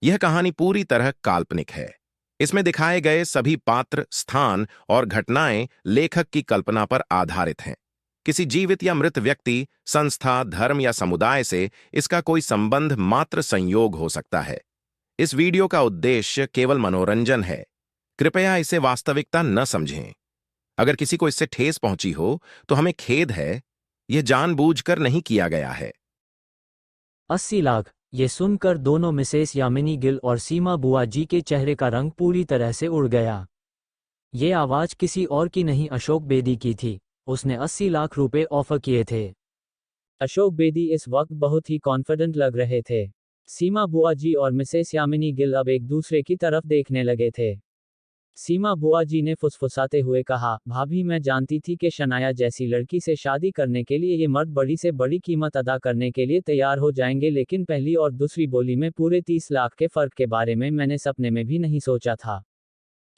यह कहानी पूरी तरह काल्पनिक है। इसमें दिखाए गए सभी पात्र, स्थान और घटनाएं लेखक की कल्पना पर आधारित हैं। किसी जीवित या मृत व्यक्ति, संस्था, धर्म या समुदाय से इसका कोई संबंध मात्र संयोग हो सकता है। इस वीडियो का उद्देश्य केवल मनोरंजन है। कृपया इसे वास्तविकता न समझें। अगर किसी को इससे ठेस पहुंची हो, तो हमें खेद है। यह जानबूझकर नहीं किया गया है। 80 लाख। ये सुनकर दोनों मिसेस यामिनी गिल और सीमा बुआ जी के चेहरे का रंग पूरी तरह से उड़ गया। ये आवाज किसी और की नहीं, अशोक बेदी की थी। उसने 80 लाख रुपए ऑफर किए थे। अशोक बेदी इस वक्त बहुत ही कॉन्फिडेंट लग रहे थे। सीमा बुआ जी और मिसेस यामिनी गिल अब एक दूसरे की तरफ देखने लगे थे। सीमा बुआ जी ने फुसफुसाते हुए कहा, भाभी, मैं जानती थी कि शनाया जैसी लड़की से शादी करने के लिए ये मर्द बड़ी से बड़ी कीमत अदा करने के लिए तैयार हो जाएंगे, लेकिन पहली और दूसरी बोली में पूरे 30 लाख के फर्क के बारे में मैंने सपने में भी नहीं सोचा था।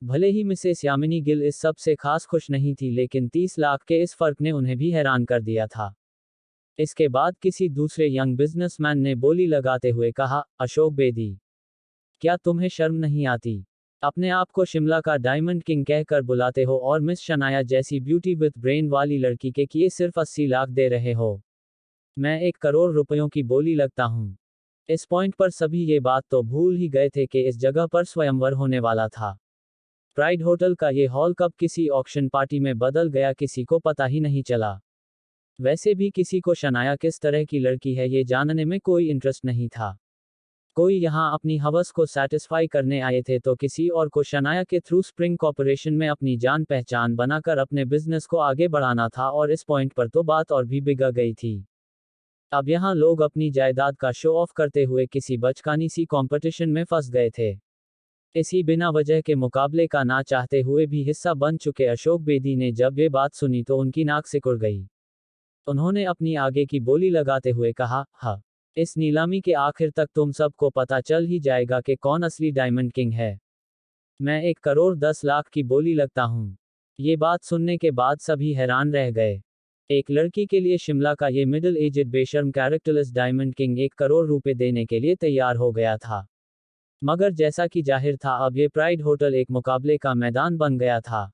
भले ही मिसेस यामिनी गिल इस सब से खास खुश नहीं थी, लेकिन 30 लाख के इस फर्क ने उन्हें भी हैरान कर दिया था। इसके बाद किसी दूसरे यंग बिजनेसमैन ने बोली लगाते हुए कहा, अशोक बेदी, क्या तुम्हें शर्म नहीं आती? अपने आप को शिमला का डायमंड किंग कहकर बुलाते हो और मिस शनाया जैसी ब्यूटी विथ ब्रेन वाली लड़की के किए सिर्फ 80 लाख दे रहे हो। मैं 1 करोड़ रुपयों की बोली लगता हूँ। इस पॉइंट पर सभी ये बात तो भूल ही गए थे कि इस जगह पर स्वयंवर होने वाला था। प्राइड होटल का ये हॉल कब किसी ऑक्शन पार्टी में बदल गया, किसी को पता ही नहीं चला। वैसे भी किसी को शनाया किस तरह की लड़की है ये जानने में कोई इंटरेस्ट नहीं था। कोई यहाँ अपनी हवस को सेटिस्फाई करने आए थे, तो किसी और को शनाया के थ्रू स्प्रिंग कॉर्पोरेशन में अपनी जान पहचान बनाकर अपने बिजनेस को आगे बढ़ाना था, और इस पॉइंट पर तो बात और भी बिगड़ गई थी। अब यहाँ लोग अपनी जायदाद का शो ऑफ करते हुए किसी बचकानी सी कंपटीशन में फंस गए थे। इसी बिना वजह के मुकाबले का ना चाहते हुए भी हिस्सा बन चुके अशोक बेदी ने जब ये बात सुनी तो उनकी नाक सिकुड़ गई। उन्होंने अपनी आगे की बोली लगाते हुए कहा, हाँ, इस नीलामी के आखिर तक तुम सबको पता चल ही जाएगा कि कौन असली डायमंड किंग है। मैं 1 करोड़ 10 लाख की बोली लगता हूँ। ये बात सुनने के बाद सभी हैरान रह गए। एक लड़की के लिए शिमला का ये मिडिल एजेड बेशर्म कैरेक्टरलेस डायमंड किंग 1 करोड़ रुपए देने के लिए तैयार हो गया था। मगर जैसा कि जाहिर था, अब ये प्राइड होटल एक मुकाबले का मैदान बन गया था।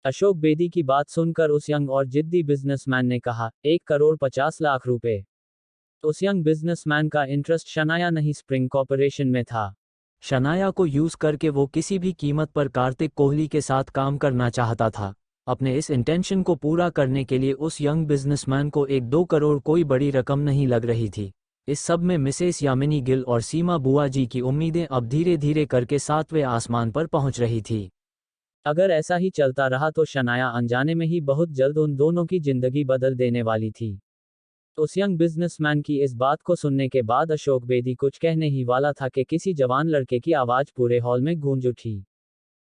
अशोक बेदी की बात सुनकर उस यंग और जिद्दी बिजनेसमैन ने कहा, 1 करोड़ 50 लाख रुपए। उस यंग बिजनेसमैन का इंटरेस्ट शनाया नहीं, स्प्रिंग कॉर्पोरेशन में था। शनाया को यूज करके वो किसी भी कीमत पर कार्तिक कोहली के साथ काम करना चाहता था। अपने इस इंटेंशन को पूरा करने के लिए उस यंग बिजनेसमैन को 1-2 करोड़ कोई बड़ी रकम नहीं लग रही थी। इस सब में मिसेस यामिनी गिल और सीमा बुआ जी की उम्मीदें अब धीरे धीरे करके 7वें आसमान पर पहुंच रही थी। अगर ऐसा ही चलता रहा तो शनाया अनजाने में ही बहुत जल्द उन दोनों की जिंदगी बदल देने वाली थी। उस यंग बिजनेसमैन की इस बात को सुनने के बाद अशोक बेदी कुछ कहने ही वाला था कि किसी जवान लड़के की आवाज पूरे हॉल में गूंज उठी।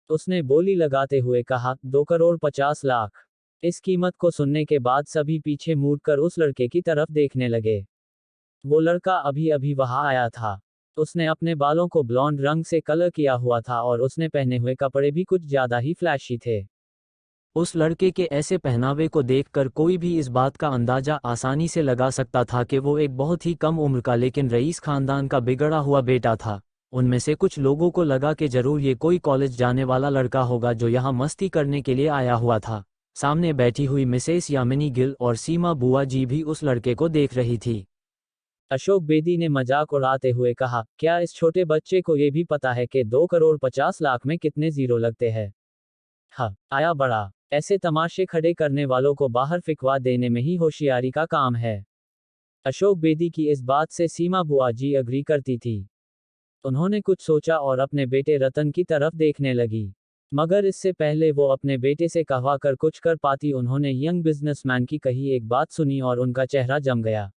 उसने बोली लगाते हुए कहा, 2 करोड़ 50 लाख। इस कीमत को सुनने के बाद सभी पीछे मुड़कर उस लड़के की तरफ देखने लगे। वो लड़का अभी अभी वहां आया था। उसने अपने बालों को ब्लॉन्ड रंग से कलर किया हुआ था और उसने पहने हुए कपड़े भी कुछ ज्यादा ही फ्लैशी थे। उस लड़के के ऐसे पहनावे को देखकर कोई भी इस बात का अंदाजा आसानी से लगा सकता था कि वो एक बहुत ही कम उम्र का लेकिन रईस खानदान का बिगड़ा हुआ बेटा था। उनमें से कुछ लोगों को लगा कि जरूर ये कोई कॉलेज जाने वाला लड़का होगा जो यहाँ मस्ती करने के लिए आया हुआ था। सामने बैठी हुई मिसेस यामिनी गिल और सीमा बुआ जी भी उस लड़के को देख रही थी। अशोक बेदी ने मजाक उड़ाते हुए कहा, क्या इस छोटे बच्चे को ये भी पता है कि 2 करोड़ 50 लाख में कितने जीरो लगते हैं? हाँ, आया बड़ा। ऐसे तमाशे खड़े करने वालों को बाहर फिकवा देने में ही होशियारी का काम है। अशोक बेदी की इस बात से सीमा बुआ जी अग्री करती थी। उन्होंने कुछ सोचा और अपने बेटे रतन की तरफ देखने लगी। मगर इससे पहले वो अपने बेटे से कहवा कर कुछ कर पाती, उन्होंने यंग बिजनेसमैन की कही एक बात सुनी और उनका चेहरा जम गया।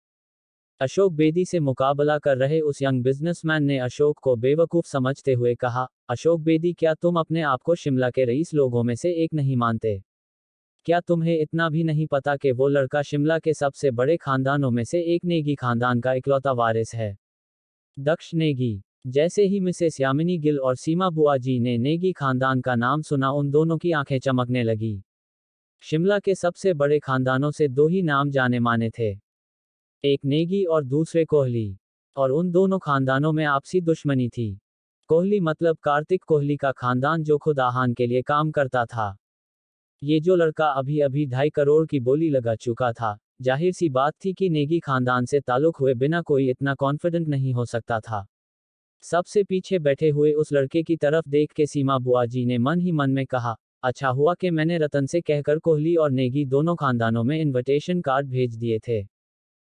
अशोक बेदी से मुकाबला कर रहे उस यंग बिजनेसमैन ने अशोक को बेवकूफ समझते हुए कहा, अशोक बेदी, क्या तुम अपने आप को शिमला के रईस लोगों में से एक नहीं मानते? क्या तुम्हें इतना भी नहीं पता कि वो लड़का शिमला के सबसे बड़े खानदानों में से एक नेगी खानदान का इकलौता वारिस है? दक्ष नेगी। जैसे ही मिसेस यामिनी गिल और सीमा बुआ जी ने नेगी खानदान का नाम सुना, उन दोनों की आंखें चमकने लगी। शिमला के सबसे बड़े खानदानों से दो ही नाम जाने माने थे, एक नेगी और दूसरे कोहली। और उन दोनों खानदानों में आपसी दुश्मनी थी। कोहली मतलब कार्तिक कोहली का खानदान जो खुद आहान के लिए काम करता था। ये जो लड़का अभी अभी 2.5 करोड़ की बोली लगा चुका था, जाहिर सी बात थी कि नेगी खानदान से ताल्लुक हुए बिना कोई इतना कॉन्फिडेंट नहीं हो सकता था। सबसे पीछे बैठे हुए उस लड़के की तरफ देख के सीमा बुआ जी ने मन ही मन में कहा, अच्छा हुआ कि मैंने रतन से कहकर कोहली और नेगी दोनों खानदानों में इनविटेशन कार्ड भेज दिए थे।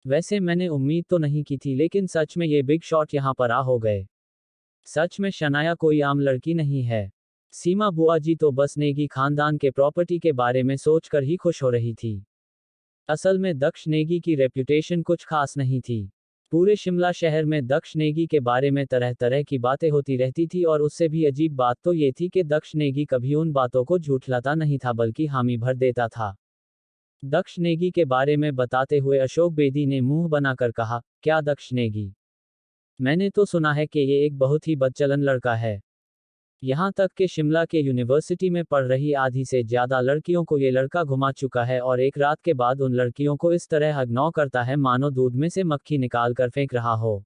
वैसे मैंने उम्मीद तो नहीं की थी, लेकिन सच में ये बिग शॉट यहाँ पर आ हो गए। सच में शनाया कोई आम लड़की नहीं है। सीमा बुआ जी तो बस नेगी खानदान के प्रॉपर्टी के बारे में सोचकर ही खुश हो रही थी। असल में दक्ष नेगी की रेप्यूटेशन कुछ खास नहीं थी। पूरे शिमला शहर में दक्ष नेगी के बारे में तरह तरह की बातें होती रहती थी, और उससे भी अजीब बात तो ये थी कि दक्ष नेगी कभी उन बातों को झूठलाता नहीं था बल्कि हामी भर देता था। दक्ष नेगी के बारे में बताते हुए अशोक बेदी ने मुंह बनाकर कहा, क्या दक्ष नेगी? मैंने तो सुना है कि ये एक बहुत ही बदचलन लड़का है। यहाँ तक कि शिमला के यूनिवर्सिटी में पढ़ रही आधी से ज्यादा लड़कियों को ये लड़का घुमा चुका है, और एक रात के बाद उन लड़कियों को इस तरह इग्नोर करता है मानो दूध में से मक्खी निकाल कर फेंक रहा हो।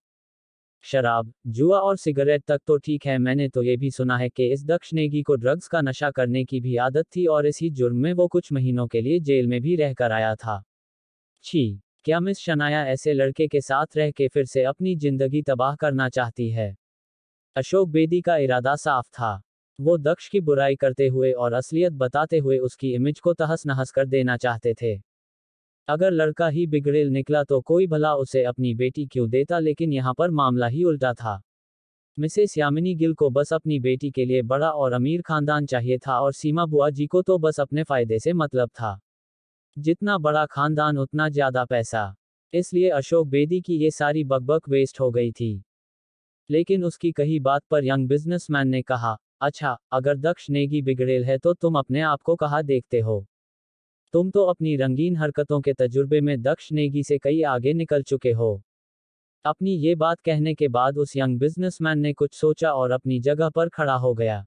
शराब, जुआ और सिगरेट तक तो ठीक है, मैंने तो ये भी सुना है कि इस दक्ष नेगी को ड्रग्स का नशा करने की भी आदत थी, और इसी जुर्म में वो कुछ महीनों के लिए जेल में भी रहकर आया था। छी, क्या मिस शनाया ऐसे लड़के के साथ रह के फिर से अपनी जिंदगी तबाह करना चाहती है? अशोक बेदी का इरादा साफ था। वो दक्ष की बुराई करते हुए और असलियत बताते हुए उसकी इमेज को तहस नहस कर देना चाहते थे। अगर लड़का ही बिगड़ेल निकला तो कोई भला उसे अपनी बेटी क्यों देता, लेकिन यहाँ पर मामला ही उल्टा था। मिसेस यामिनी गिल को बस अपनी बेटी के लिए बड़ा और अमीर खानदान चाहिए था, और सीमा बुआ जी को तो बस अपने फायदे से मतलब था। जितना बड़ा खानदान उतना ज्यादा पैसा। इसलिए अशोक बेदी की ये सारी बकबक वेस्ट हो गई थी। लेकिन उसकी कही बात पर यंग बिजनेसमैन ने कहा, अच्छा, अगर दक्ष नेगी बिगड़ेल है तो तुम अपने आप को कहाँ देखते हो? तुम तो अपनी रंगीन हरकतों के तजुर्बे में दक्ष नेगी से कई आगे निकल चुके हो। अपनी ये बात कहने के बाद उस यंग बिजनेसमैन ने कुछ सोचा और अपनी जगह पर खड़ा हो गया।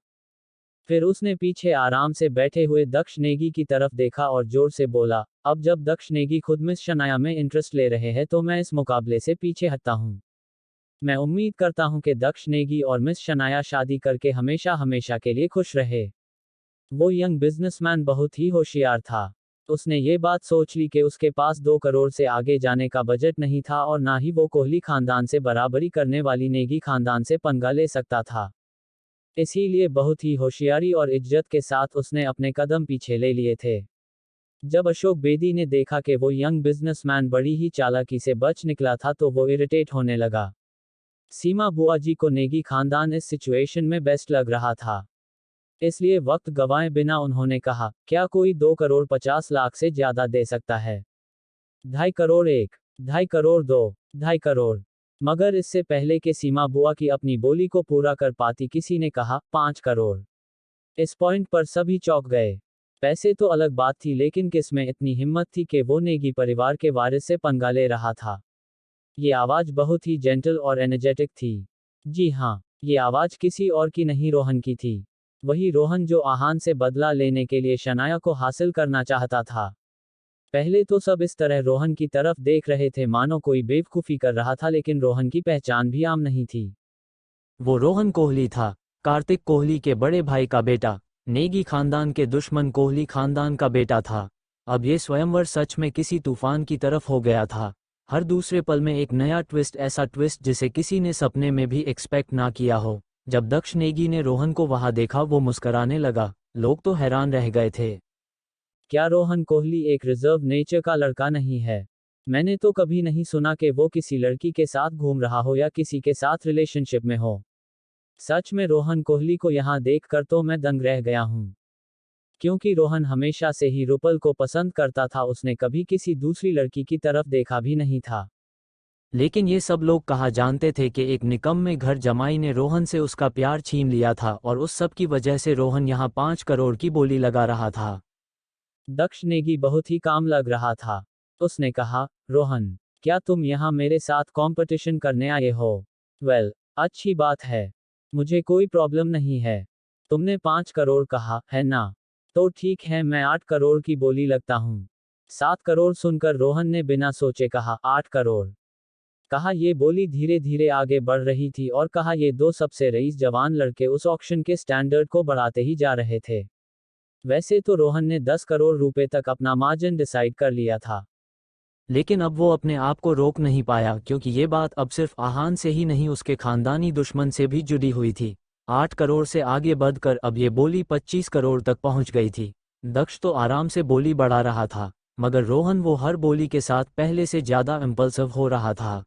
फिर उसने पीछे आराम से बैठे हुए दक्ष नेगी की तरफ देखा और जोर से बोला, अब जब दक्ष नेगी खुद मिस शनाया में इंटरेस्ट ले रहे हैं तो मैं इस मुकाबले से पीछे हटता हूँ। मैं उम्मीद करता हूं कि दक्ष नेगी और मिस शनाया शादी करके हमेशा हमेशा के लिए खुश रहे। वो यंग बिजनेसमैन बहुत ही होशियार था। उसने ये बात सोच ली कि उसके पास 2 करोड़ से आगे जाने का बजट नहीं था, और ना ही वो कोहली खानदान से बराबरी करने वाली नेगी खानदान से पंगा ले सकता था। इसीलिए बहुत ही होशियारी और इज्जत के साथ उसने अपने कदम पीछे ले लिए थे। जब अशोक बेदी ने देखा कि वो यंग बिजनेसमैन बड़ी ही चालाकी से बच निकला था तो वो इरिटेट होने लगा। सीमा बुआ जी को नेगी खानदान इस सिचुएशन में बेस्ट लग रहा था। इसलिए वक्त गवाए बिना उन्होंने कहा, क्या कोई 2 करोड़ 50 लाख से ज्यादा दे सकता है? 2.5 करोड़ 1, 2.5 करोड़ 2, 2.5 करोड़। मगर इससे पहले कि सीमा बुआ की अपनी बोली को पूरा कर पाती किसी ने कहा, 5 करोड़। इस पॉइंट पर सभी चौंक गए। पैसे तो अलग बात थी, लेकिन किसमें इतनी हिम्मत थी कि वो नेगी परिवार के वारिस से पंगा ले रहा था? ये आवाज बहुत ही जेंटल और एनर्जेटिक थी। जी हाँ, ये आवाज किसी और की नहीं, रोहन की थी। वही रोहन जो आहान से बदला लेने के लिए शनाया को हासिल करना चाहता था। पहले तो सब इस तरह रोहन की तरफ देख रहे थे मानो कोई बेवकूफ़ी कर रहा था, लेकिन रोहन की पहचान भी आम नहीं थी। वो रोहन कोहली था, कार्तिक कोहली के बड़े भाई का बेटा, नेगी खानदान के दुश्मन कोहली खानदान का बेटा था। अब ये स्वयंवर सच में किसी तूफान की तरफ हो गया था। हर दूसरे पल में एक नया ट्विस्ट, ऐसा ट्विस्ट जिसे किसी ने सपने में भी एक्सपेक्ट ना किया हो। जब दक्ष नेगी ने रोहन को वहां देखा वो मुस्कराने लगा। लोग तो हैरान रह गए थे। क्या रोहन कोहली एक रिजर्व नेचर का लड़का नहीं है? मैंने तो कभी नहीं सुना कि वो किसी लड़की के साथ घूम रहा हो या किसी के साथ रिलेशनशिप में हो। सच में रोहन कोहली को यहाँ देख कर तो मैं दंग रह गया हूँ। क्योंकि रोहन हमेशा से ही रुपल को पसंद करता था, उसने कभी किसी दूसरी लड़की की तरफ देखा भी नहीं था। लेकिन ये सब लोग कहाँ जानते थे कि एक निकम्मे घर जमाई ने रोहन से उसका प्यार छीन लिया था, और उस सब की वजह से रोहन यहाँ 5 करोड़ की बोली लगा रहा था। दक्ष नेगी बहुत ही काम लग रहा था। उसने कहा, रोहन, क्या तुम यहाँ मेरे साथ कंपटीशन करने आए हो? वेल, अच्छी बात है। मुझे कोई प्रॉब्लम नहीं है। तुमने 5 करोड़ कहा, है ना? तो ठीक है, मैं 8 करोड़ की बोली लगता हूँ। 7 करोड़ सुनकर रोहन ने बिना सोचे कहा, 8 करोड़। कहा ये बोली धीरे धीरे आगे बढ़ रही थी और कहा ये दो सबसे रईस जवान लड़के उस ऑक्शन के स्टैंडर्ड को बढ़ाते ही जा रहे थे। वैसे तो रोहन ने 10 करोड़ रुपए तक अपना मार्जिन डिसाइड कर लिया था, लेकिन अब वो अपने आप को रोक नहीं पाया क्योंकि ये बात अब सिर्फ आहान से ही नहीं उसके खानदानी दुश्मन से भी जुड़ी हुई थी। 8 करोड़ से आगे बढ़कर अब ये बोली 25 करोड़ तक पहुंच गई थी। दक्ष तो आराम से बोली बढ़ा रहा था, मगर रोहन वो हर बोली के साथ पहले से ज्यादा इम्पल्सिव हो रहा था।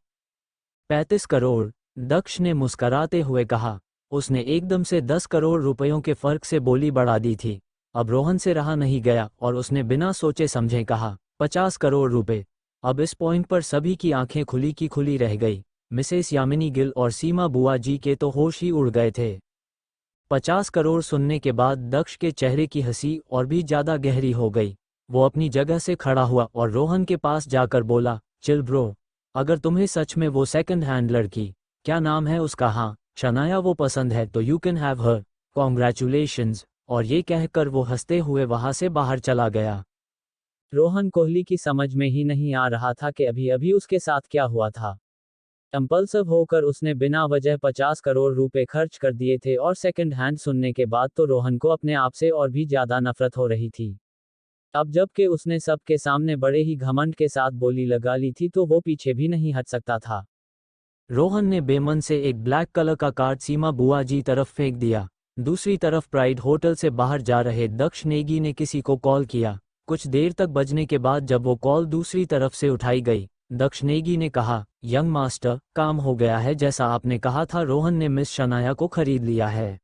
35 करोड़, दक्ष ने मुस्कराते हुए कहा। उसने एकदम से 10 करोड़ रुपयों के फर्क से बोली बढ़ा दी थी। अब रोहन से रहा नहीं गया और उसने बिना सोचे समझे कहा 50 करोड़ रुपए। अब इस पॉइंट पर सभी की आंखें खुली की खुली रह गई। मिसेस यामिनी गिल और सीमा बुआ जी के तो होश ही उड़ गए थे। 50 करोड़ सुनने के बाद दक्ष के चेहरे की हंसी और भी ज्यादा गहरी हो गई। वो अपनी जगह से खड़ा हुआ और रोहन के पास जाकर बोला, चिल ब्रो, अगर तुम्हें सच में वो सेकंड हैंड लड़की, क्या नाम है उसका, हाँ शनाया, वो पसंद है तो you can have her, congratulations. और ये कहकर वो हंसते हुए वहां से बाहर चला गया। रोहन कोहली की समझ में ही नहीं आ रहा था कि अभी अभी उसके साथ क्या हुआ था। कंपल्सिव होकर उसने बिना वजह 50 करोड़ रुपए खर्च कर दिए थे और सेकंड हैंड सुनने के बाद तो रोहन को अपने आप से और भी ज्यादा नफरत हो रही थी। अब जबकि उसने सबके सामने बड़े ही घमंड के साथ बोली लगा ली थी तो वो पीछे भी नहीं हट सकता था। रोहन ने बेमन से एक ब्लैक कलर का कार्ड सीमा बुआ जी तरफ फेंक दिया। दूसरी तरफ प्राइड होटल से बाहर जा रहे दक्ष नेगी ने किसी को कॉल किया। कुछ देर तक बजने के बाद जब वो कॉल दूसरी तरफ से उठाई गई, दक्ष नेगी ने कहा, यंग मास्टर, काम हो गया है जैसा आपने कहा था। रोहन ने मिस शनाया को खरीद लिया है।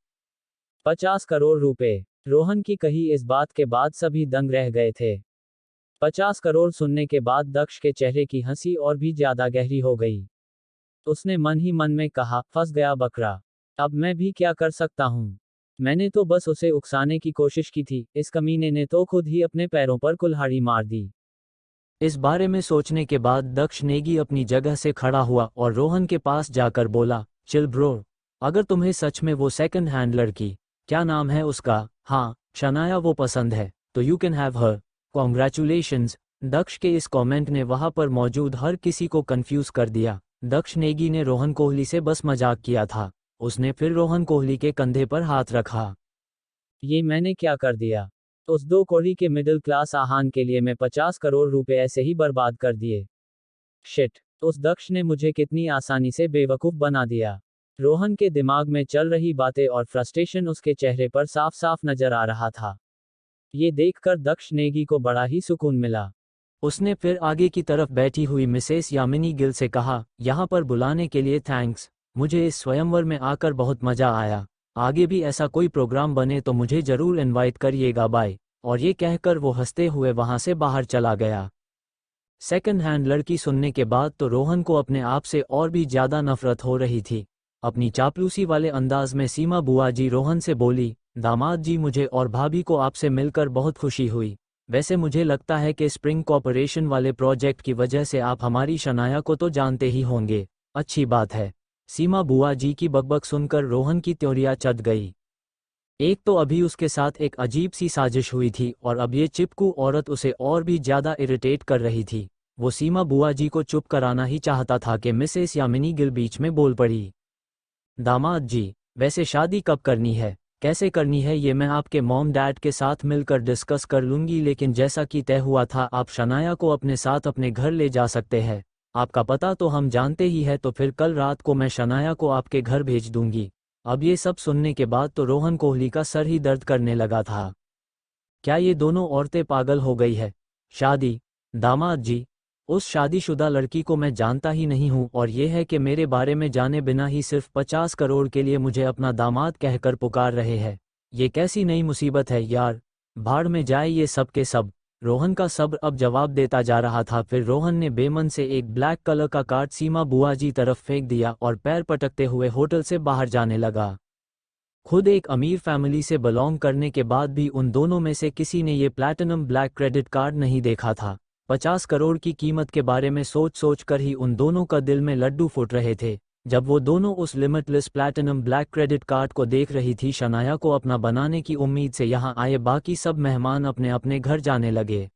50 करोड़ रुपए। रोहन की कही इस बात के बाद सभी दंग रह गए थे। 50 करोड़ सुनने के बाद दक्ष के चेहरे की हंसी और भी ज्यादा गहरी हो गई। उसने मन ही मन में कहा, फंस गया बकरा, अब मैं भी क्या कर सकता हूँ। मैंने तो बस उसे उकसाने की कोशिश की थी, इस कमीने ने तो खुद ही अपने पैरों पर कुल्हाड़ी मार दी। इस बारे में सोचने के बाद दक्ष नेगी अपनी जगह से खड़ा हुआ और रोहन के पास जाकर बोला, चिल ब्रो, अगर तुम्हें सच में वो सेकंड हैंड लड़की, क्या नाम है उसका, हाँ शनाया, वो पसंद है तो you can have her, congratulations. Daksh के इस कमेंट ने वहां पर मौजूद हर किसी को कंफ्यूज कर दिया। दक्ष नेगी ने रोहन कोहली से बस मजाक किया था। उसने फिर रोहन कोहली के कंधे पर हाथ रखा। ये मैंने क्या कर दिया? उस 2 कौड़ी के मिडिल क्लास आहान के लिए मैं 50 करोड़ रुपए ऐसे ही बर्बाद कर दिए। शिट, उस दक्ष ने मुझे कितनी आसानी से बेवकूफ बना दिया। रोहन के दिमाग में चल रही बातें और फ्रस्ट्रेशन उसके चेहरे पर साफ साफ नजर आ रहा था। ये देखकर दक्ष नेगी को बड़ा ही सुकून मिला। उसने फिर आगे की तरफ बैठी हुई मिसेस यामिनी गिल से कहा, यहाँ पर बुलाने के लिए थैंक्स, मुझे इस स्वयंवर में आकर बहुत मजा आया। आगे भी ऐसा कोई प्रोग्राम बने तो मुझे जरूर इनवाइट करिएगा, बाय। और ये कहकर वो हंसते हुए वहां से बाहर चला गया। सेकंड हैंड लड़की सुनने के बाद तो रोहन को अपने आप से और भी ज्यादा नफरत हो रही थी। अपनी चापलूसी वाले अंदाज में सीमा बुआ जी रोहन से बोली, दामाद जी, मुझे और भाभी को आपसे मिलकर बहुत खुशी हुई। वैसे मुझे लगता है कि स्प्रिंग कॉर्पोरेशन वाले प्रोजेक्ट की वजह से आप हमारी शनाया को तो जानते ही होंगे। अच्छी बात है। सीमा बुआ जी की बकबक सुनकर रोहन की त्योरियां चढ़ गई। एक तो अभी उसके साथ एक अजीब सी साजिश हुई थी और अब ये चिपकू औरत उसे और भी ज्यादा इरिटेट कर रही थी। वो सीमा बुआ जी को चुप कराना ही चाहता था कि मिसेस यामिनी गिल बीच में बोल पड़ी, दामाद जी, वैसे शादी कब करनी है, कैसे करनी है, ये मैं आपके मॉम डैड के साथ मिलकर डिस्कस कर लूंगी, लेकिन जैसा कि तय हुआ था आप शनाया को अपने साथ अपने घर ले जा सकते हैं। आपका पता तो हम जानते ही है, तो फिर कल रात को मैं शनाया को आपके घर भेज दूंगी। अब ये सब सुनने के बाद तो रोहन कोहली का सर ही दर्द करने लगा था। क्या ये दोनों औरतें पागल हो गई है? शादी? दामाद जी, उस शादीशुदा लड़की को मैं जानता ही नहीं हूँ और ये है कि मेरे बारे में जाने बिना ही सिर्फ 50 करोड़ के लिए मुझे अपना दामाद कहकर पुकार रहे हैं। ये कैसी नई मुसीबत है यार, भाड़ में जाए ये सब के सब। रोहन का सब्र अब जवाब देता जा रहा था। फिर रोहन ने बेमन से एक ब्लैक कलर का कार्ड सीमा बुआ जी तरफ फेंक दिया और पैर पटकते हुए होटल से बाहर जाने लगा। खुद एक अमीर फैमिली से बिलोंग करने के बाद भी उन दोनों में से किसी ने ये प्लैटिनम ब्लैक क्रेडिट कार्ड नहीं देखा था। 50 करोड़ की कीमत के बारे में सोच सोच कर ही उन दोनों का दिल में लड्डू फूट रहे थे। जब वो दोनों उस limitless platinum black credit card को देख रही थी, शनाया को अपना बनाने की उम्मीद से यहाँ आए बाकी सब मेहमान अपने अपने घर जाने लगे।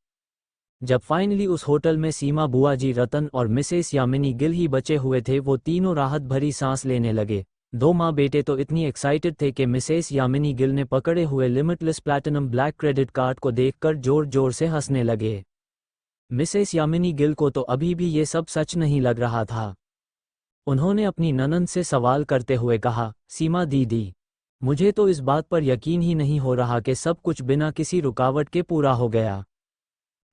जब फाइनली उस होटल में सीमा बुआ जी, रतन और मिसेस यामिनी गिल ही बचे हुए थे, वो तीनों राहत भरी सांस लेने लगे। दो माँ बेटे तो इतनी एक्साइटेड थे कि मिसेस यामिनी गिल ने पकड़े हुए limitless platinum black credit card को देखकर जोर जोर से हंसने लगे। मिसेस यामिनी गिल को तो अभी भी ये सब सच नहीं लग रहा था। उन्होंने अपनी ननंद से सवाल करते हुए कहा, सीमा दीदी, मुझे तो इस बात पर यकीन ही नहीं हो रहा कि सब कुछ बिना किसी रुकावट के पूरा हो गया।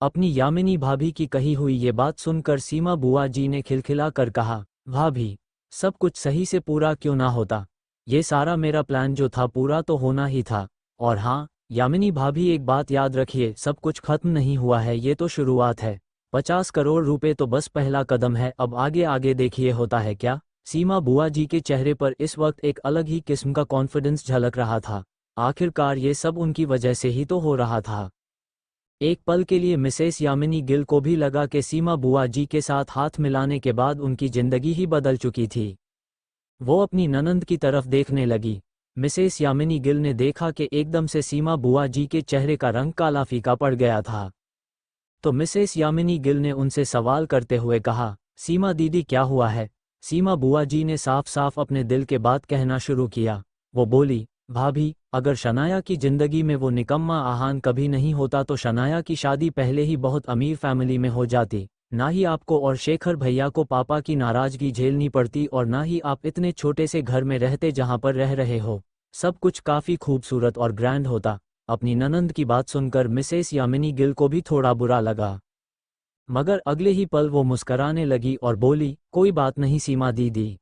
अपनी यामिनी भाभी की कही हुई ये बात सुनकर सीमा बुआ जी ने खिलखिला कर कहा, भाभी, सब कुछ सही से पूरा क्यों ना होता। ये सारा मेरा प्लान जो था पूरा तो होना ही था। और हाँ यामिनी भाभी, एक बात याद रखिए, सब कुछ खत्म नहीं हुआ है, ये तो शुरुआत है। 50 करोड़ रुपए तो बस पहला कदम है, अब आगे आगे देखिए होता है क्या। सीमा बुआ जी के चेहरे पर इस वक्त एक अलग ही किस्म का कॉन्फिडेंस झलक रहा था। आखिरकार ये सब उनकी वजह से ही तो हो रहा था। एक पल के लिए मिसेस यामिनी गिल को भी लगा कि सीमा बुआ जी के साथ हाथ मिलाने के बाद उनकी जिंदगी ही बदल चुकी थी। वो अपनी ननंद की तरफ देखने लगी। मिसेस यामिनी गिल ने देखा कि एकदम से सीमा बुआ जी के चेहरे का रंग काला फीका पड़ गया था। तो मिसेस यामिनी गिल ने उनसे सवाल करते हुए कहा, सीमा दीदी क्या हुआ है। सीमा बुआ जी ने साफ साफ अपने दिल के बात कहना शुरू किया। वो बोली, भाभी, अगर शनाया की जिंदगी में वो निकम्मा आहान कभी नहीं होता तो शनाया की शादी पहले ही बहुत अमीर फैमिली में हो जाती। ना ही आपको और शेखर भैया को पापा की नाराजगी झेलनी पड़ती, और ना ही आप इतने छोटे से घर में रहते जहां पर रह रहे हो। सब कुछ काफी खूबसूरत और ग्रैंड होता। अपनी ननंद की बात सुनकर मिसेस यामिनी गिल को भी थोड़ा बुरा लगा, मगर अगले ही पल वो मुस्कराने लगी और बोली, कोई बात नहीं सीमा दीदी,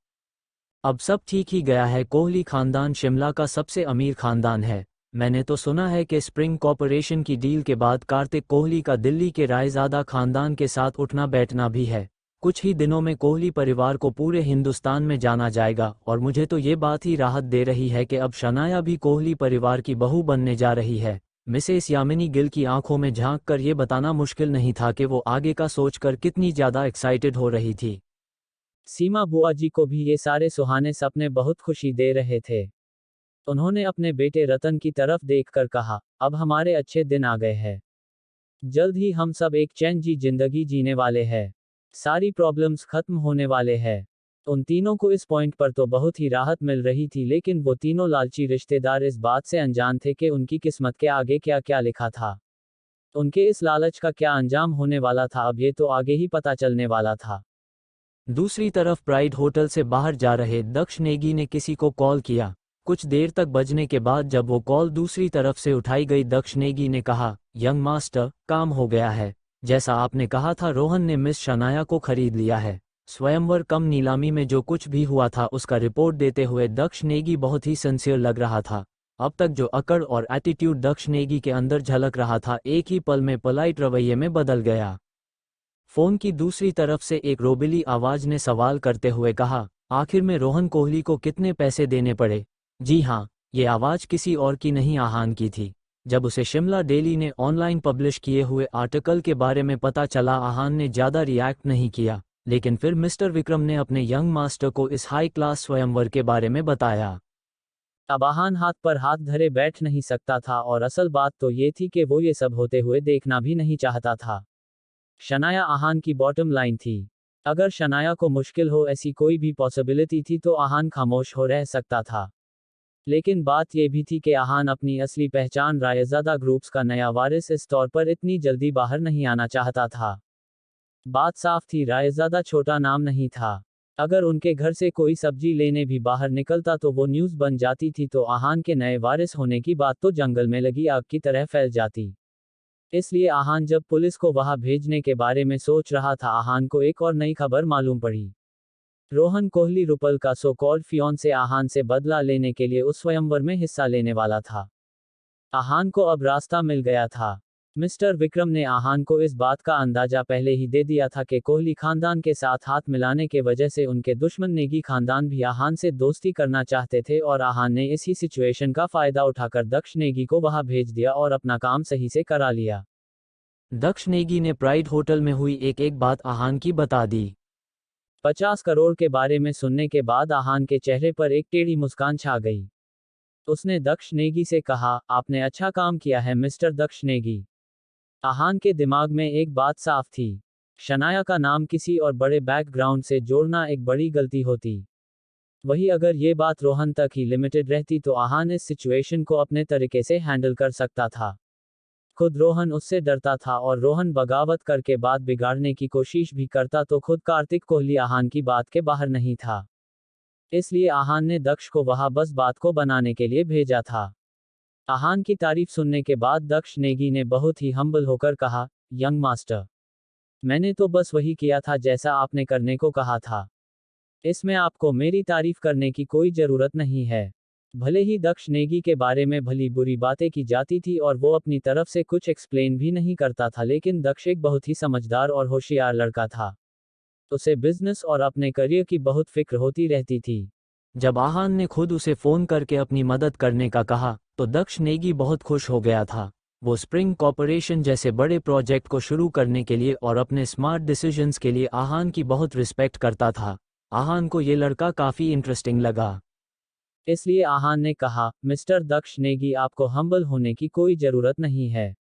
अब सब ठीक ही गया है। कोहली खानदान शिमला का सबसे अमीर खानदान है। मैंने तो सुना है कि स्प्रिंग कॉर्पोरेशन की डील के बाद कार्तिक कोहली का दिल्ली के रायजादा खानदान के साथ उठना बैठना भी है। कुछ ही दिनों में कोहली परिवार को पूरे हिंदुस्तान में जाना जाएगा, और मुझे तो ये बात ही राहत दे रही है कि अब शनाया भी कोहली परिवार की बहू बनने जा रही है। मिसेस यामिनी गिल की आंखों में झांक कर ये बताना मुश्किल नहीं था कि वो आगे का सोचकर कितनी ज्यादा एक्साइटेड हो रही थी। सीमा बुआ जी को भी ये सारे सुहाने सपने बहुत खुशी दे रहे थे। उन्होंने अपने बेटे रतन की तरफ देखकर कहा, अब हमारे अच्छे दिन आ गए हैं। जल्द ही हम सब एक चैन जी जिंदगी जीने वाले हैं। सारी प्रॉब्लम्स खत्म होने वाले हैं। उन तीनों को इस पॉइंट पर तो बहुत ही राहत मिल रही थी, लेकिन वो तीनों लालची रिश्तेदार इस बात से अनजान थे कि उनकी किस्मत के आगे क्या क्या लिखा था। उनके इस लालच का क्या अंजाम होने वाला था, अब ये तो आगे ही पता चलने वाला था। दूसरी तरफ प्राइड होटल से बाहर जा रहे दक्ष नेगी ने किसी को कॉल किया। कुछ देर तक बजने के बाद जब वो कॉल दूसरी तरफ से उठाई गई, दक्ष नेगी ने कहा, यंग मास्टर, काम हो गया है। जैसा आपने कहा था, रोहन ने मिस शनाया को खरीद लिया है। स्वयंवर कम नीलामी में जो कुछ भी हुआ था उसका रिपोर्ट देते हुए दक्ष नेगी बहुत ही सिंसियर लग रहा था। अब तक जो अकड़ और एटीट्यूड दक्ष नेगी के अंदर झलक रहा था, एक ही पल में पोलाइट रवैये में बदल गया। फोन की दूसरी तरफ से एक रोबिली आवाज ने सवाल करते हुए कहा, आखिर में रोहन कोहली को कितने पैसे देने पड़े। जी हाँ, ये आवाज किसी और की नहीं, आहान की थी। जब उसे शिमला डेली ने ऑनलाइन पब्लिश किए हुए आर्टिकल के बारे में पता चला, आहान ने ज्यादा रिएक्ट नहीं किया, लेकिन फिर मिस्टर विक्रम ने अपने यंग मास्टर को इस हाई क्लास स्वयंवर के बारे में बताया। अब आहान हाथ पर हाथ धरे बैठ नहीं सकता था, और असल बात तो ये थी कि वो ये सब होते हुए देखना भी नहीं चाहता था। शनाया आहान की बॉटम लाइन थी। अगर शनाया को मुश्किल हो ऐसी कोई भी पॉसिबिलिटी थी तो आहान खामोश हो रह सकता था। लेकिन बात यह भी थी कि आहान अपनी असली पहचान रायजादा ग्रुप्स का नया वारिस इस तौर पर इतनी जल्दी बाहर नहीं आना चाहता था। बात साफ थी, रायजादा छोटा नाम नहीं था। अगर उनके घर से कोई सब्जी लेने भी बाहर निकलता तो वो न्यूज़ बन जाती थी, तो आहान के नए वारिस होने की बात तो जंगल में लगी आग की तरह फैल जाती। इसलिए आहान जब पुलिस को वहां भेजने के बारे में सोच रहा था, आहान को एक और नई खबर मालूम पड़ी। रोहन कोहली रुपल का सो कॉल्ड फियोंसे आहान से बदला लेने के लिए उस स्वयंवर में हिस्सा लेने वाला था। आहान को अब रास्ता मिल गया था। मिस्टर विक्रम ने आहान को इस बात का अंदाजा पहले ही दे दिया था कि कोहली खानदान के साथ हाथ मिलाने के वजह से उनके दुश्मन नेगी खानदान भी आहान से दोस्ती करना चाहते थे, और आहान ने इसी सिचुएशन का फायदा उठाकर दक्ष नेगी को वहां भेज दिया और अपना काम सही से करा लिया। दक्ष नेगी ने प्राइड होटल में हुई एक एक बात आहान की बता दी। 50 करोड़ के बारे में सुनने के बाद आहान के चेहरे पर एक टेढ़ी मुस्कान छा गई। उसने दक्ष नेगी से कहा, आपने अच्छा काम किया है मिस्टर दक्ष नेगी। आहान के दिमाग में एक बात साफ थी। शनाया का नाम किसी और बड़े बैकग्राउंड से जोड़ना एक बड़ी गलती होती। वही अगर ये बात रोहन तक ही लिमिटेड रहती तो आहान इस सिचुएशन को अपने तरीके से हैंडल कर सकता था। खुद रोहन उससे डरता था और रोहन बगावत करके बात बिगाड़ने की कोशिश भी करता तो खुद कार्तिक कोहली आहान की बात के बाहर नहीं था। इसलिए आहान ने दक्ष को वहां बस बात को बनाने के लिए भेजा था। आहान की तारीफ सुनने के बाद दक्ष नेगी ने बहुत ही हम्बल होकर कहा, यंग मास्टर, मैंने तो बस वही किया था जैसा आपने करने को कहा था। इसमें आपको मेरी तारीफ करने की कोई जरूरत नहीं है। भले ही दक्ष नेगी के बारे में भली बुरी बातें की जाती थी और वो अपनी तरफ से कुछ एक्सप्लेन भी नहीं करता था, लेकिन दक्ष एक बहुत ही समझदार और होशियार लड़का था। उसे बिजनेस और अपने करियर की बहुत फिक्र होती रहती थी। जब आहान ने खुद उसे फोन करके अपनी मदद करने का कहा तो दक्ष नेगी बहुत खुश हो गया था। वो स्प्रिंग कॉर्पोरेशन जैसे बड़े प्रोजेक्ट को शुरू करने के लिए और अपने स्मार्ट डिसीजंस के लिए आहान की बहुत रिस्पेक्ट करता था। आहान को ये लड़का काफी इंटरेस्टिंग लगा। इसलिए आहान ने कहा, मिस्टर दक्ष नेगी, आपको हम्बल होने की कोई जरूरत नहीं है।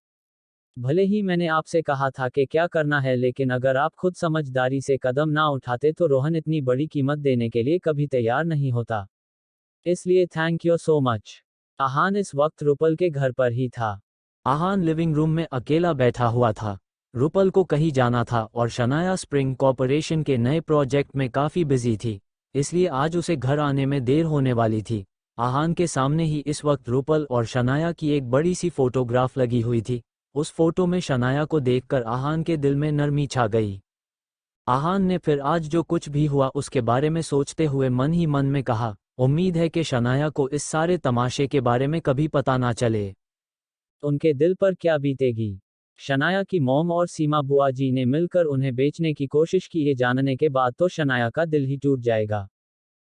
भले ही मैंने आपसे कहा था कि क्या करना है, लेकिन अगर आप खुद समझदारी से कदम ना उठाते तो रोहन इतनी बड़ी कीमत देने के लिए कभी तैयार नहीं होता। इसलिए थैंक यू सो मच। आहान इस वक्त रुपल के घर पर ही था। आहान लिविंग रूम में अकेला बैठा हुआ था। रुपल को कहीं जाना था और शनाया स्प्रिंग कॉर्पोरेशन के नए प्रोजेक्ट में काफी बिजी थी, इसलिए आज उसे घर आने में देर होने वाली थी। आहान के सामने ही इस वक्त रुपल और शनाया की एक बड़ी सी फोटोग्राफ लगी हुई थी। उस फोटो में शनाया को देखकर आहान के दिल में नरमी छा गई। आहान ने फिर आज जो कुछ भी हुआ उसके बारे में सोचते हुए मन ही मन में कहा, उम्मीद है कि शनाया को इस सारे तमाशे के बारे में कभी पता ना चले। उनके दिल पर क्या बीतेगी। शनाया की मॉम और सीमा बुआ जी ने मिलकर उन्हें बेचने की कोशिश की, ये जानने के बाद तो शनाया का दिल ही टूट जाएगा।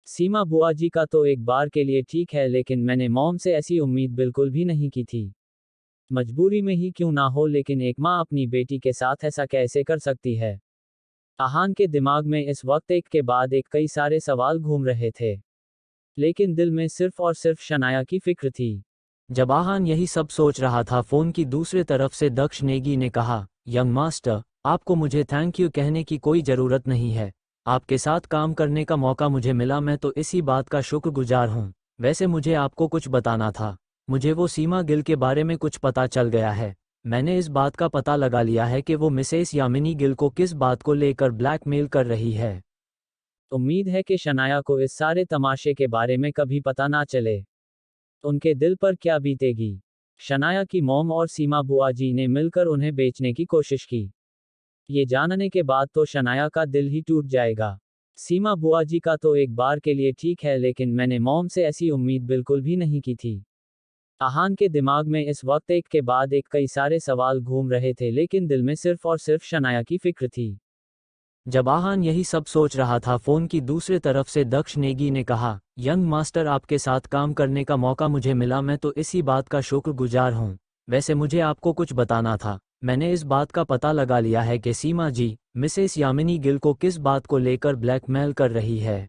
सीमा बुआ जी का तो एक बार के लिए ठीक है, लेकिन मैंने मॉम से ऐसी उम्मीद बिल्कुल भी नहीं की थी। मजबूरी में ही क्यों ना हो, लेकिन एक माँ अपनी बेटी के साथ ऐसा कैसे कर सकती है। आहान के दिमाग में इस वक्त एक के बाद एक कई सारे सवाल घूम रहे थे, लेकिन दिल में सिर्फ और सिर्फ शनाया की फिक्र थी। जब आहान यही सब सोच रहा था, फोन की दूसरे तरफ से दक्ष नेगी ने कहा, यंग मास्टर, आपको मुझे थैंक यू कहने की कोई जरूरत नहीं है। आपके साथ काम करने का मौका मुझे मिला, मैं तो इसी बात का शुक्रगुजार हूँ। वैसे मुझे आपको कुछ बताना था। मुझे वो सीमा गिल के बारे में कुछ पता चल गया है। मैंने इस बात का पता लगा लिया है कि वो मिसेस यामिनी गिल को किस बात को लेकर ब्लैकमेल कर रही है। उम्मीद है कि शनाया को इस सारे तमाशे के बारे में कभी पता ना चले। उनके दिल पर क्या बीतेगी। शनाया की मॉम और सीमा बुआ जी ने मिलकर उन्हें बेचने की कोशिश की। ये जानने के बाद तो शनाया का दिल ही टूट जाएगा। सीमा बुआ जी का तो एक बार के लिए ठीक है, लेकिन मैंने मॉम से ऐसी उम्मीद बिल्कुल भी नहीं की थी। आहान के दिमाग में इस वक्त एक के बाद एक कई सारे सवाल घूम रहे थे, लेकिन दिल में सिर्फ और सिर्फ शनाया की फिक्र थी। जब आहान यही सब सोच रहा था, फोन की दूसरे तरफ से दक्ष नेगी ने कहा, यंग मास्टर, आपके साथ काम करने का मौका मुझे मिला, मैं तो इसी बात का शुक्रगुजार हूँ। वैसे मुझे आपको कुछ बताना था। मैंने इस बात का पता लगा लिया है कि सीमा जी मिसेस यामिनी गिल को किस बात को लेकर ब्लैकमेल कर रही है।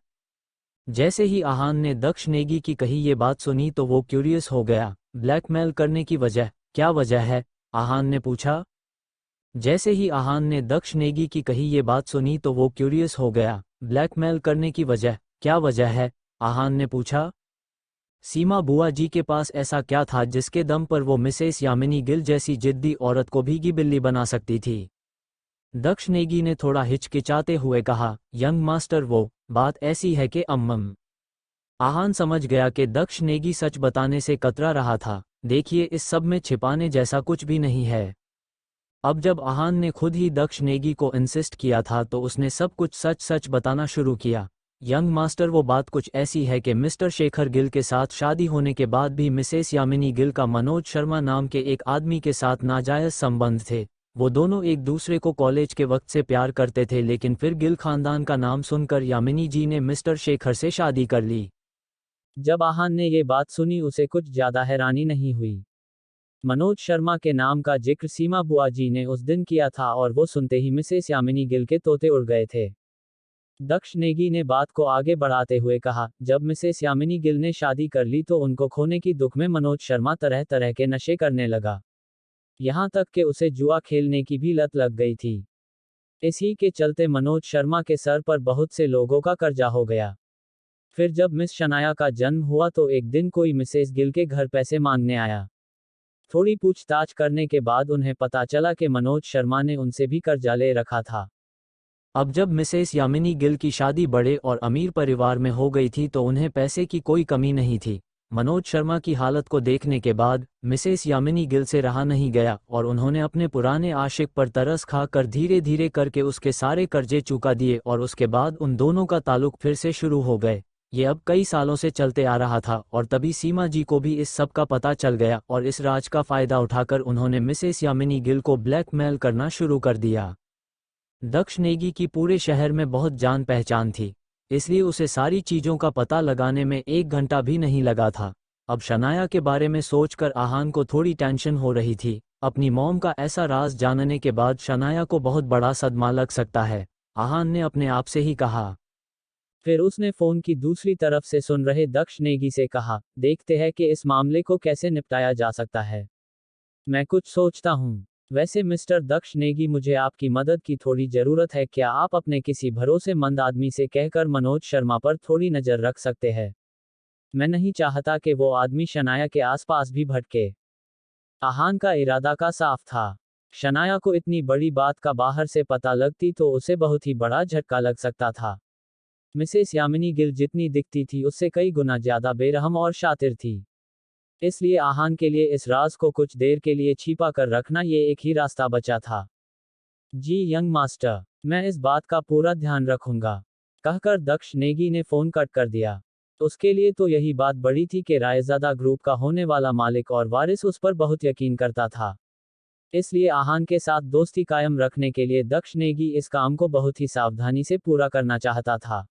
जैसे ही आहान ने दक्ष नेगी की कही ये बात सुनी तो वो क्यूरियस हो गया। ब्लैकमेल करने की वजह, क्या वजह है? आहान ने पूछा। जैसे ही आहान ने दक्ष नेगी की कही ये बात सुनी तो वो क्यूरियस हो गया। ब्लैकमेल करने की वजह, क्या वजह है? आहान ने पूछा। सीमा बुआ जी के पास ऐसा क्या था जिसके दम पर वो मिसेस यामिनी गिल जैसी जिद्दी औरत को भीगी बिल्ली बना सकती थी? दक्ष नेगी ने थोड़ा हिचकिचाते हुए कहा, यंग मास्टर, वो बात ऐसी है कि आहान समझ गया कि दक्ष नेगी सच बताने से कतरा रहा था। देखिए, इस सब में छिपाने जैसा कुछ भी नहीं है। अब जब आहान ने खुद ही दक्ष नेगी को इंसिस्ट किया था तो उसने सब कुछ सच सच बताना शुरू किया। यंग मास्टर, वो बात कुछ ऐसी है कि मिस्टर शेखर गिल के साथ शादी होने के बाद भी मिसेस यामिनी गिल का मनोज शर्मा नाम के एक आदमी के साथ नाजायज संबंध थे। वो दोनों एक दूसरे को कॉलेज के वक्त से प्यार करते थे, लेकिन फिर गिल खानदान का नाम सुनकर यामिनी जी ने मिस्टर शेखर से शादी कर ली। जब आहान ने ये बात सुनी उसे कुछ ज्यादा हैरानी नहीं हुई। मनोज शर्मा के नाम का जिक्र सीमा बुआ जी ने उस दिन किया था और वो सुनते ही मिसेस यामिनी गिल के तोते उड़ गए थे। दक्ष नेगी ने बात को आगे बढ़ाते हुए कहा, जब मिसेस यामिनी गिल ने शादी कर ली तो उनको खोने की दुख में मनोज शर्मा तरह तरह के नशे करने लगा। यहाँ तक कि उसे जुआ खेलने की भी लत लग गई थी। इसी के चलते मनोज शर्मा के सर पर बहुत से लोगों का कर्जा हो गया। फिर जब मिस शनाया का जन्म हुआ तो एक दिन कोई मिसेस गिल के घर पैसे मांगने आया। थोड़ी पूछताछ करने के बाद उन्हें पता चला कि मनोज शर्मा ने उनसे भी कर्जा ले रखा था। अब जब मिसेस यामिनी गिल की शादी बड़े और अमीर परिवार में हो गई थी तो उन्हें पैसे की कोई कमी नहीं थी। मनोज शर्मा की हालत को देखने के बाद मिसेस यामिनी गिल से रहा नहीं गया और उन्होंने अपने पुराने आशिक पर तरस खा कर धीरे धीरे करके उसके सारे कर्जे चुका दिए और उसके बाद उन दोनों का ताल्लुक फिर से शुरू हो गए। ये अब कई सालों से चलते आ रहा था और तभी सीमा जी को भी इस सब का पता चल गया और इस राज का फायदा उठाकर उन्होंने मिसेस यामिनी गिल को ब्लैकमेल करना शुरू कर दिया। दक्ष नेगी की पूरे शहर में बहुत जान पहचान थी, इसलिए उसे सारी चीजों का पता लगाने में 1 घंटा भी नहीं लगा था। अब शनाया के बारे में सोचकर आहान को थोड़ी टेंशन हो रही थी। अपनी मॉम का ऐसा राज जानने के बाद शनाया को बहुत बड़ा सदमा लग सकता है, आहान ने अपने आप से ही कहा। फिर उसने फोन की दूसरी तरफ से सुन रहे दक्ष नेगी से कहा, देखते हैं कि इस मामले को कैसे निपटाया जा सकता है। मैं कुछ सोचता हूँ। वैसे मिस्टर दक्ष नेगी, मुझे आपकी मदद की थोड़ी जरूरत है। क्या आप अपने किसी भरोसेमंद आदमी से कहकर मनोज शर्मा पर थोड़ी नजर रख सकते हैं? मैं नहीं चाहता कि वो आदमी शनाया के आसपास भी भटके। आहान का इरादा का साफ था। शनाया को इतनी बड़ी बात का बाहर से पता लगती तो उसे बहुत ही बड़ा झटका लग सकता था। मिसेस यामिनी गिल जितनी दिखती थी उससे कई गुना ज्यादा बेरहम और शातिर थी। इसलिए आहान के लिए इस राज को कुछ देर के लिए छिपा कर रखना ये एक ही रास्ता बचा था। जी यंग मास्टर, मैं इस बात का पूरा ध्यान रखूंगा, कहकर दक्ष नेगी ने फोन कट कर दिया। उसके लिए तो यही बात बड़ी थी कि रायजादा ग्रुप का होने वाला मालिक और वारिस उस पर बहुत यकीन करता था। इसलिए आहान के साथ दोस्ती कायम रखने के लिए दक्ष नेगी इस काम को बहुत ही सावधानी से पूरा करना चाहता था।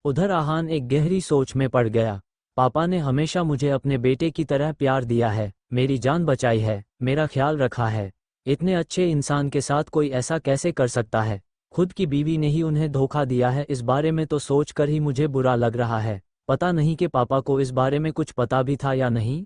उधर आहान एक गहरी सोच में पड़ गया। पापा ने हमेशा मुझे अपने बेटे की तरह प्यार दिया है, मेरी जान बचाई है, मेरा ख्याल रखा है। इतने अच्छे इंसान के साथ कोई ऐसा कैसे कर सकता है? खुद की बीवी ने ही उन्हें धोखा दिया है, इस बारे में तो सोचकर ही मुझे बुरा लग रहा है। पता नहीं कि पापा को इस बारे में कुछ पता भी था या नहीं।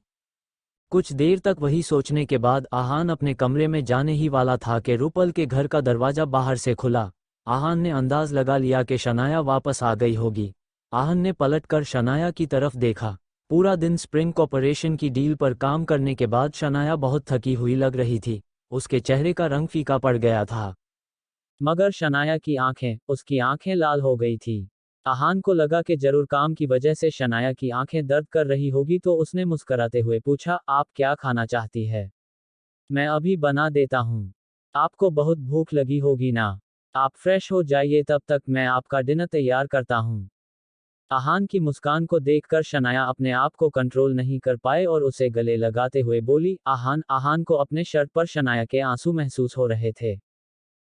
कुछ देर तक वही सोचने के बाद आहान अपने कमरे में जाने ही वाला था कि रुपल के घर का दरवाजा बाहर से खुला। आहान ने अंदाज लगा लिया कि शनाया वापस आ गई होगी। आहान ने पलटकर शनाया की तरफ देखा। पूरा दिन स्प्रिंग कॉर्पोरेशन की डील पर काम करने के बाद शनाया बहुत थकी हुई लग रही थी। उसके चेहरे का रंग फीका पड़ गया था। मगर शनाया की आंखें, उसकी आंखें लाल हो गई थी। आहान को लगा कि जरूर काम की वजह से शनाया की आंखें दर्द कर रही होगी तो उसने मुस्कुराते हुए पूछा, आप क्या खाना चाहती है? मैं अभी बना देता हूँ। आपको बहुत भूख लगी होगी ना? आप फ्रेश हो जाइए, तब तक मैं आपका डिनर तैयार करता हूँ। आहान की मुस्कान को देखकर शनाया अपने आप को कंट्रोल नहीं कर पाए और उसे गले लगाते हुए बोली, आहान को अपने शर्ट पर शनाया के आंसू महसूस हो रहे थे।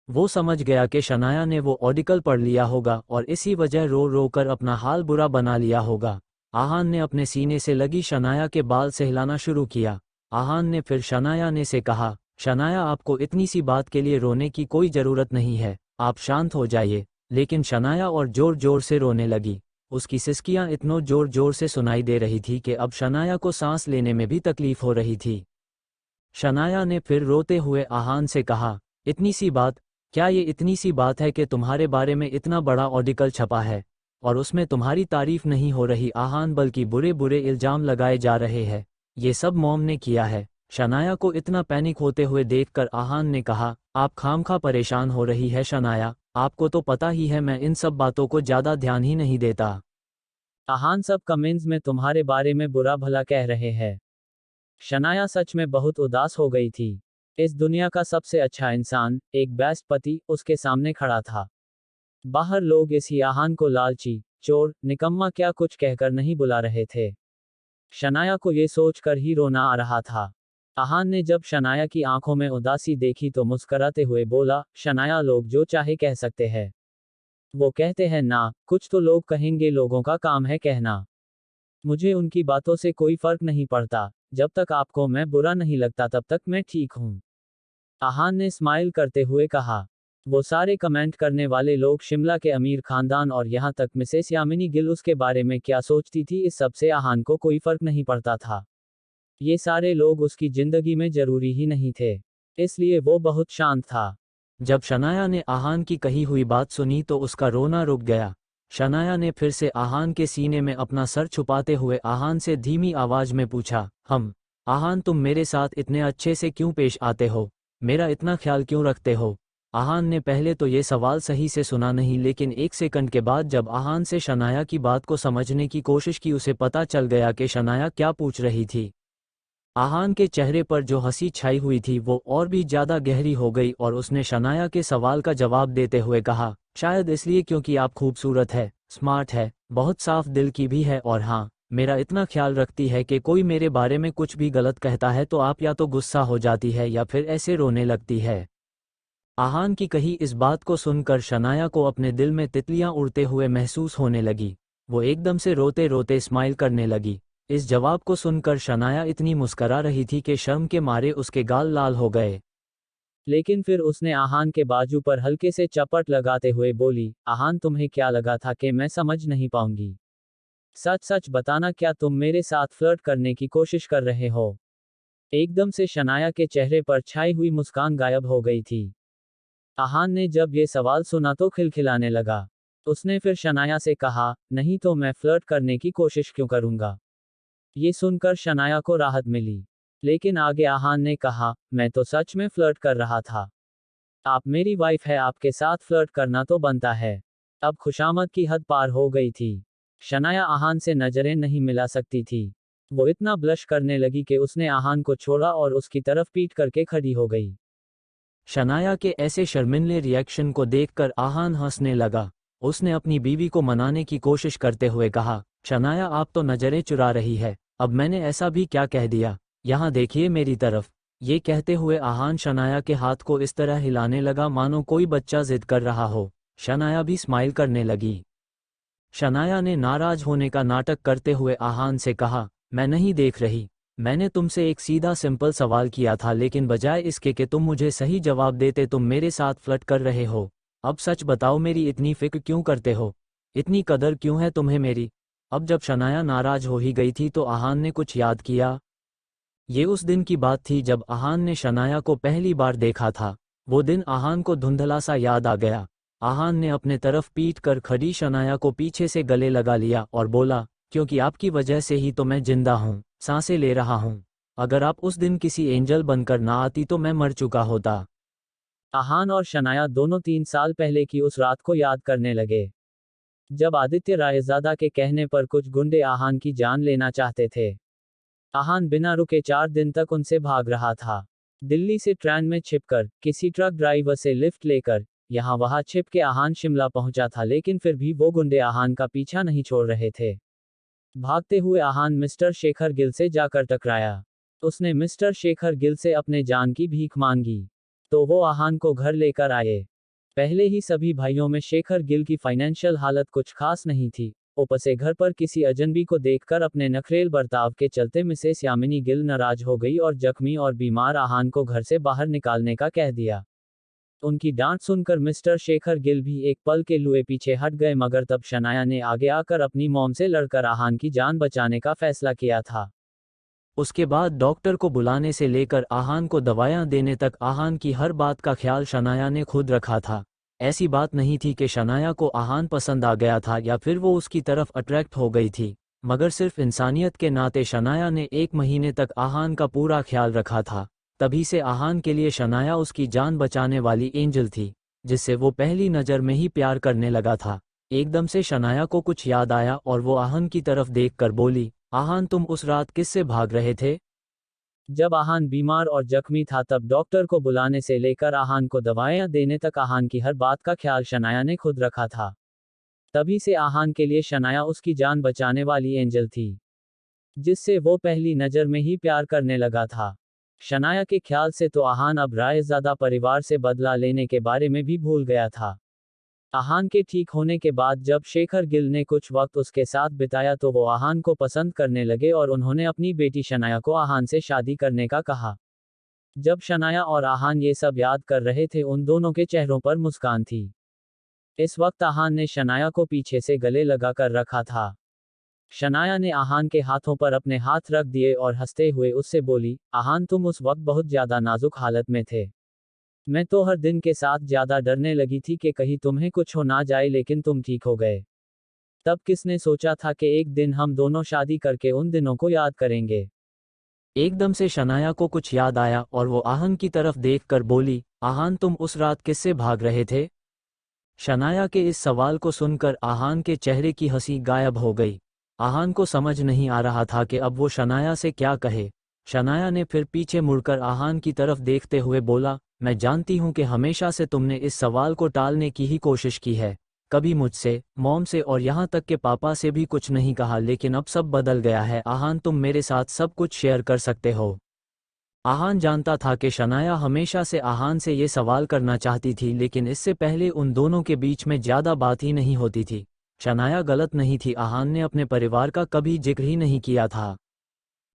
वो समझ गया कि शनाया ने वो आर्टिकल पढ़ लिया होगा और इसी वजह रो रो कर अपना हाल बुरा बना लिया होगा। आहान ने अपने सीने से लगी शनाया के बाल सहलाना शुरू किया। आहान ने फिर शनाया ने से कहा, शनाया आपको इतनी सी बात के लिए रोने की कोई जरूरत नहीं है, आप शांत हो जाइए। लेकिन शनाया और जोर जोर से रोने लगी। उसकी सिसकियां इतनों जोर जोर से सुनाई दे रही थी कि अब शनाया को सांस लेने में भी तकलीफ हो रही थी। शनाया ने फिर रोते हुए आहान से कहा, इतनी सी बात? क्या ये इतनी सी बात है कि तुम्हारे बारे में इतना बड़ा आर्टिकल छपा है और उसमें तुम्हारी तारीफ नहीं हो रही आहान, बल्कि बुरे बुरे इल्जाम लगाए जा रहे हैं? ये सब मॉम ने किया है। शनाया को इतना पैनिक होते हुए देखकर आहान ने कहा, आप खामखा परेशान हो रही है शनाया, आपको तो पता ही है मैं इन सब बातों को ज्यादा ध्यान ही नहीं देता। आहान सब कमेंट्स में तुम्हारे बारे में बुरा भला कह रहे हैं। शनाया सच में बहुत उदास हो गई थी। इस दुनिया का सबसे अच्छा इंसान, एक बेस्ट पति, उसके सामने खड़ा था। बाहर लोग इसी आहान को लालची, चोर, निकम्मा क्या कुछ कहकर नहीं बुला रहे थे। शनाया को ये सोचकर ही रोना आ रहा था। आहान ने जब शनाया की आंखों में उदासी देखी तो मुस्कुराते हुए बोला, शनाया लोग जो चाहे कह सकते हैं। वो कहते हैं ना, कुछ तो लोग कहेंगे, लोगों का काम है कहना। मुझे उनकी बातों से कोई फर्क नहीं पड़ता। जब तक आपको मैं बुरा नहीं लगता तब तक मैं ठीक हूँ। आहान ने स्माइल करते हुए कहा। वो सारे कमेंट करने वाले लोग, शिमला के अमीर खानदान और यहाँ तक मिसेस यामिनी गिल उसके बारे में क्या सोचती थी, इस सब से आहान को कोई फर्क नहीं पड़ता था। ये सारे लोग उसकी जिंदगी में जरूरी ही नहीं थे, इसलिए वो बहुत शांत था। जब शनाया ने आहान की कही हुई बात सुनी तो उसका रोना रुक गया। शनाया ने फिर से आहान के सीने में अपना सर छुपाते हुए आहान से धीमी आवाज में पूछा, आहान तुम मेरे साथ इतने अच्छे से क्यों पेश आते हो, मेरा इतना ख्याल क्यों रखते हो? आहान ने पहले तो ये सवाल सही से सुना नहीं, लेकिन एक सेकंड के बाद जब आहान से शनाया की बात को समझने की कोशिश की उसे पता चल गया कि शनाया क्या पूछ रही थी। आहान के चेहरे पर जो हंसी छाई हुई थी वो और भी ज्यादा गहरी हो गई और उसने शनाया के सवाल का जवाब देते हुए कहा, शायद इसलिए क्योंकि आप खूबसूरत है, स्मार्ट है, बहुत साफ दिल की भी है और हाँ, मेरा इतना ख्याल रखती है कि कोई मेरे बारे में कुछ भी गलत कहता है तो आप या तो गुस्सा हो जाती है या फिर ऐसे रोने लगती है। आहान की कही इस बात को सुनकर शनाया को अपने दिल में तितलियां उड़ते हुए महसूस होने लगी। वो एकदम से रोते रोते स्माइल करने लगी। इस जवाब को सुनकर शनाया इतनी मुस्करा रही थी कि शर्म के मारे उसके गाल लाल हो गए। लेकिन फिर उसने आहान के बाजू पर हल्के से चपट लगाते हुए बोली, आहान तुम्हें क्या लगा था कि मैं समझ नहीं पाऊंगी? सच सच बताना, क्या तुम मेरे साथ फ्लर्ट करने की कोशिश कर रहे हो? एकदम से शनाया के चेहरे पर छाई हुई मुस्कान गायब हो गई थी। आहान ने जब ये सवाल सुना तो खिलखिलाने लगा। उसने फिर शनाया से कहा, नहीं तो मैं फ्लर्ट करने की कोशिश क्यों करूंगा? ये सुनकर शनाया को राहत मिली। लेकिन आगे आहान ने कहा, मैं तो सच में फ्लर्ट कर रहा था। आप मेरी वाइफ है, आपके साथ फ्लर्ट करना तो बनता है। अब खुशामद की हद पार हो गई थी। शनाया आहान से नजरें नहीं मिला सकती थी। वो इतना ब्लश करने लगी कि उसने आहान को छोड़ा और उसकी तरफ पीट करके खड़ी हो गई। शनाया के ऐसे शर्मिंदले रिएक्शन को देखकर आहान हंसने लगा। उसने अपनी बीवी को मनाने की कोशिश करते हुए कहा, शनाया आप तो नजरें चुरा रही है, अब मैंने ऐसा भी क्या कह दिया, यहाँ देखिए मेरी तरफ। ये कहते हुए आहान शनाया के हाथ को इस तरह हिलाने लगा मानो कोई बच्चा जिद कर रहा हो। शनाया भी स्माइल करने लगी। शनाया ने नाराज होने का नाटक करते हुए आहान से कहा, मैं नहीं देख रही, मैंने तुमसे एक सीधा सिंपल सवाल किया था, लेकिन बजाय इसके कि तुम मुझे सही जवाब देते तुम मेरे साथ फ्लर्ट कर रहे हो। अब सच बताओ, मेरी इतनी फिक्र क्यों करते हो, इतनी कदर क्यों है तुम्हें मेरी? अब जब शनाया नाराज हो ही गई थी तो आहान ने कुछ याद किया। ये उस दिन की बात थी जब आहान ने शनाया को पहली बार देखा था। वो दिन आहान को धुंधला सा याद आ गया। आहान ने अपने तरफ पीट कर खड़ी शनाया को पीछे से गले लगा लिया और बोला, क्योंकि आपकी वजह से ही तो मैं जिंदा हूँ, सांसें ले रहा हूँ। अगर आप उस दिन किसी एंजल बनकर ना आती तो मैं मर चुका होता। आहान और शनाया दोनों 3 साल पहले की उस रात को याद करने लगे, जब आदित्य रायजादा के कहने पर कुछ गुंडे आहान की जान लेना चाहते थे। आहान बिना रुके 4 दिन तक उनसे भाग रहा था। दिल्ली से ट्रेन में छिपकर, किसी ट्रक ड्राइवर से लिफ्ट लेकर, यहाँ वहाँ छिप के आहान शिमला पहुंचा था, लेकिन फिर भी वो गुंडे आहान का पीछा नहीं छोड़ रहे थे। भागते हुए आहान मिस्टर शेखर गिल से जाकर टकराया। उसने मिस्टर शेखर गिल से अपने जान की भीख मांगी, तो वो आहान को घर लेकर आए। पहले ही सभी भाइयों में शेखर गिल की फाइनेंशियल हालत कुछ खास नहीं थी। ऊपर से घर पर किसी अजनबी को देखकर अपने नखरेल बर्ताव के चलते मिसेस यामिनी गिल नाराज हो गई और जख्मी और बीमार आहान को घर से बाहर निकालने का कह दिया। उनकी डांट सुनकर मिस्टर शेखर गिल भी एक पल के लिए पीछे हट गए, मगर तब शनाया ने आगे आकर अपनी मॉम से लड़कर आहान की जान बचाने का फैसला किया था। उसके बाद डॉक्टर को बुलाने से लेकर आहान को दवाइयां देने तक आहान की हर बात का ख्याल शनाया ने खुद रखा था। ऐसी बात नहीं थी कि शनाया को आहान पसंद आ गया था या फिर वो उसकी तरफ अट्रैक्ट हो गई थी, मगर सिर्फ इंसानियत के नाते शनाया ने 1 महीने तक आहान का पूरा ख्याल रखा था। तभी से आहान के लिए शनाया उसकी जान बचाने वाली एंजल थी, जिससे वो पहली नज़र में ही प्यार करने लगा था। एकदम से शनाया को कुछ याद आया और वो आहान की तरफ देखकर बोली, आहान तुम उस रात किससे भाग रहे थे? जब आहान बीमार और जख्मी था तब डॉक्टर को बुलाने से लेकर आहान को दवाइयां देने तक आहान की हर बात का ख्याल शनाया ने खुद रखा था। तभी से आहान के लिए शनाया उसकी जान बचाने वाली एंजल थी, जिससे वो पहली नज़र में ही प्यार करने लगा था। शनाया के ख्याल से तो आहान अब रायज़ादा परिवार से बदला लेने के बारे में भी भूल गया था। आहान के ठीक होने के बाद जब शेखर गिल ने कुछ वक्त उसके साथ बिताया तो वो आहान को पसंद करने लगे और उन्होंने अपनी बेटी शनाया को आहान से शादी करने का कहा। जब शनाया और आहान ये सब याद कर रहे थे उन दोनों के चेहरों पर मुस्कान थी। इस वक्त आहान ने शनाया को पीछे से गले लगाकर रखा था। शनाया ने आहान के हाथों पर अपने हाथ रख दिए और हंसते हुए उससे बोली, आहान तुम उस वक्त बहुत ज्यादा नाजुक हालत में थे। मैं तो हर दिन के साथ ज्यादा डरने लगी थी कि कहीं तुम्हें कुछ हो ना जाए, लेकिन तुम ठीक हो गए। तब किसने सोचा था कि एक दिन हम दोनों शादी करके उन दिनों को याद करेंगे। एकदम से शनाया को कुछ याद आया और वो आहान की तरफ देखकर बोली, आहान तुम उस रात किससे भाग रहे थे? शनाया के इस सवाल को सुनकर आहान के चेहरे की हंसी गायब हो गई। आहान को समझ नहीं आ रहा था कि अब वो शनाया से क्या कहे। शनाया ने फिर पीछे मुड़कर आहान की तरफ देखते हुए बोला, मैं जानती हूँ कि हमेशा से तुमने इस सवाल को टालने की ही कोशिश की है। कभी मुझसे, मॉम से और यहाँ तक कि पापा से भी कुछ नहीं कहा, लेकिन अब सब बदल गया है। आहान तुम मेरे साथ सब कुछ शेयर कर सकते हो। आहान जानता था कि शनाया हमेशा से आहान से ये सवाल करना चाहती थी, लेकिन इससे पहले उन दोनों के बीच में ज़्यादा बात ही नहीं होती थी। शनाया गलत नहीं थी, आहान ने अपने परिवार का कभी जिक्र ही नहीं किया था।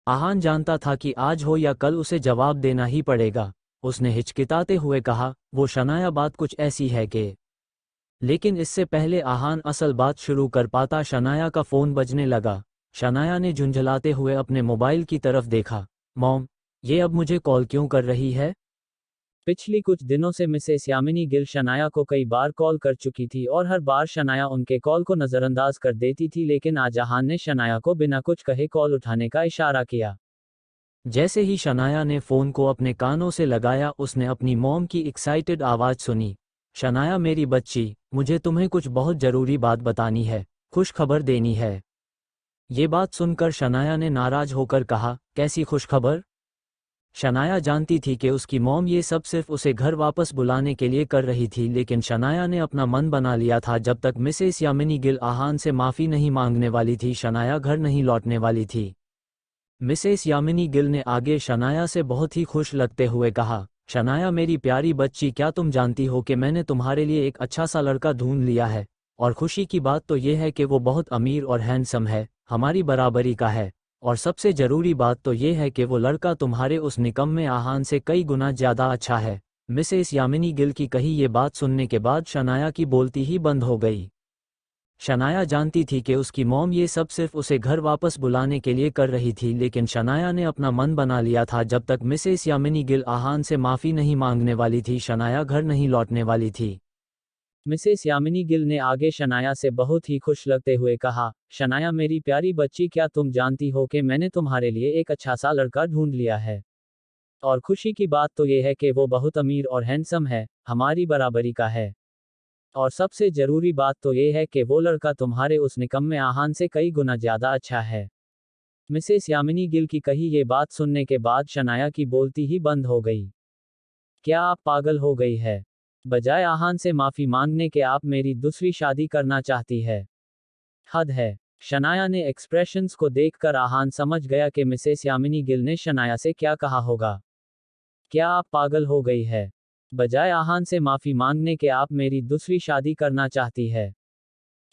आहान जानता था कि आज हो या कल उसे जवाब देना ही पड़ेगा। उसने हिचकिताते हुए कहा, वो शनाया बात कुछ ऐसी है कि। लेकिन इससे पहले आहान असल बात शुरू कर पाता, शनाया का फ़ोन बजने लगा। शनाया ने झुंझलाते हुए अपने मोबाइल की तरफ देखा। मॉम, ये अब मुझे कॉल क्यों कर रही है? पिछली कुछ दिनों से मिसेस यामिनी गिल शनाया को कई बार कॉल कर चुकी थी और हर बार शनाया उनके कॉल को नज़रअंदाज कर देती थी, लेकिन आज आहान ने शनाया को बिना कुछ कहे कॉल उठाने का इशारा किया। जैसे ही शनाया ने फ़ोन को अपने कानों से लगाया, उसने अपनी मॉम की एक्साइटेड आवाज़ सुनी। शनाया मेरी बच्ची, मुझे तुम्हें कुछ बहुत ज़रूरी बात बतानी है, खुश खबर देनी है। ये बात सुनकर शनाया ने नाराज़ होकर कहा, कैसी खुश खबर? शनाया जानती थी कि उसकी मॉम ये सब सिर्फ उसे घर वापस बुलाने के लिए कर रही थी, लेकिन शनाया ने अपना मन बना लिया था, जब तक मिसेस यामिनी गिल आहान से माफ़ी नहीं मांगने वाली थी, शनाया घर नहीं लौटने वाली थी। मिसेस यामिनी गिल ने आगे शनाया से बहुत ही खुश लगते हुए कहा, शनाया मेरी प्यारी बच्ची, क्या तुम जानती हो कि मैंने तुम्हारे लिए एक अच्छा सा लड़का ढूंढ लिया है। और खुशी की बात तो ये है कि वो बहुत अमीर और हैंडसम है, हमारी बराबरी का है। और सबसे ज़रूरी बात तो ये है कि वो लड़का तुम्हारे उस निकम्मे आहान से कई गुना ज़्यादा अच्छा है। मिसेस यामिनी गिल की कही ये बात सुनने के बाद शनाया की बोलती ही बंद हो गई। शनाया जानती थी कि उसकी मॉम ये सब सिर्फ उसे घर वापस बुलाने के लिए कर रही थी, लेकिन शनाया ने अपना मन बना लिया था, जब तक मिसेस यामिनी गिल आहान से माफ़ी नहीं मांगने वाली थी, शनाया घर नहीं लौटने वाली थी। मिसेस यामिनी गिल ने आगे शनाया से बहुत ही खुश लगते हुए कहा, शनाया मेरी प्यारी बच्ची, क्या तुम जानती हो कि मैंने तुम्हारे लिए एक अच्छा सा लड़का ढूंढ लिया है। और खुशी की बात तो ये है कि वो बहुत अमीर और हैंडसम है, हमारी बराबरी का है। और सबसे ज़रूरी बात तो ये है कि वो लड़का तुम्हारे उस निकम्मे आहान से कई गुना ज़्यादा अच्छा है। मिसेस यामिनी गिल की कही ये बात सुनने के बाद शनाया की बोलती ही बंद हो गई। क्या आप पागल हो गई है? बजाय आहान से माफ़ी मांगने के आप मेरी दूसरी शादी करना चाहती है? हद है। शनाया ने एक्सप्रेशंस को देखकर आहान समझ गया कि मिसेस यामिनी गिल ने शनाया से क्या कहा होगा। क्या आप पागल हो गई है? बजाय आहान से माफ़ी मांगने के आप मेरी दूसरी शादी करना चाहती है?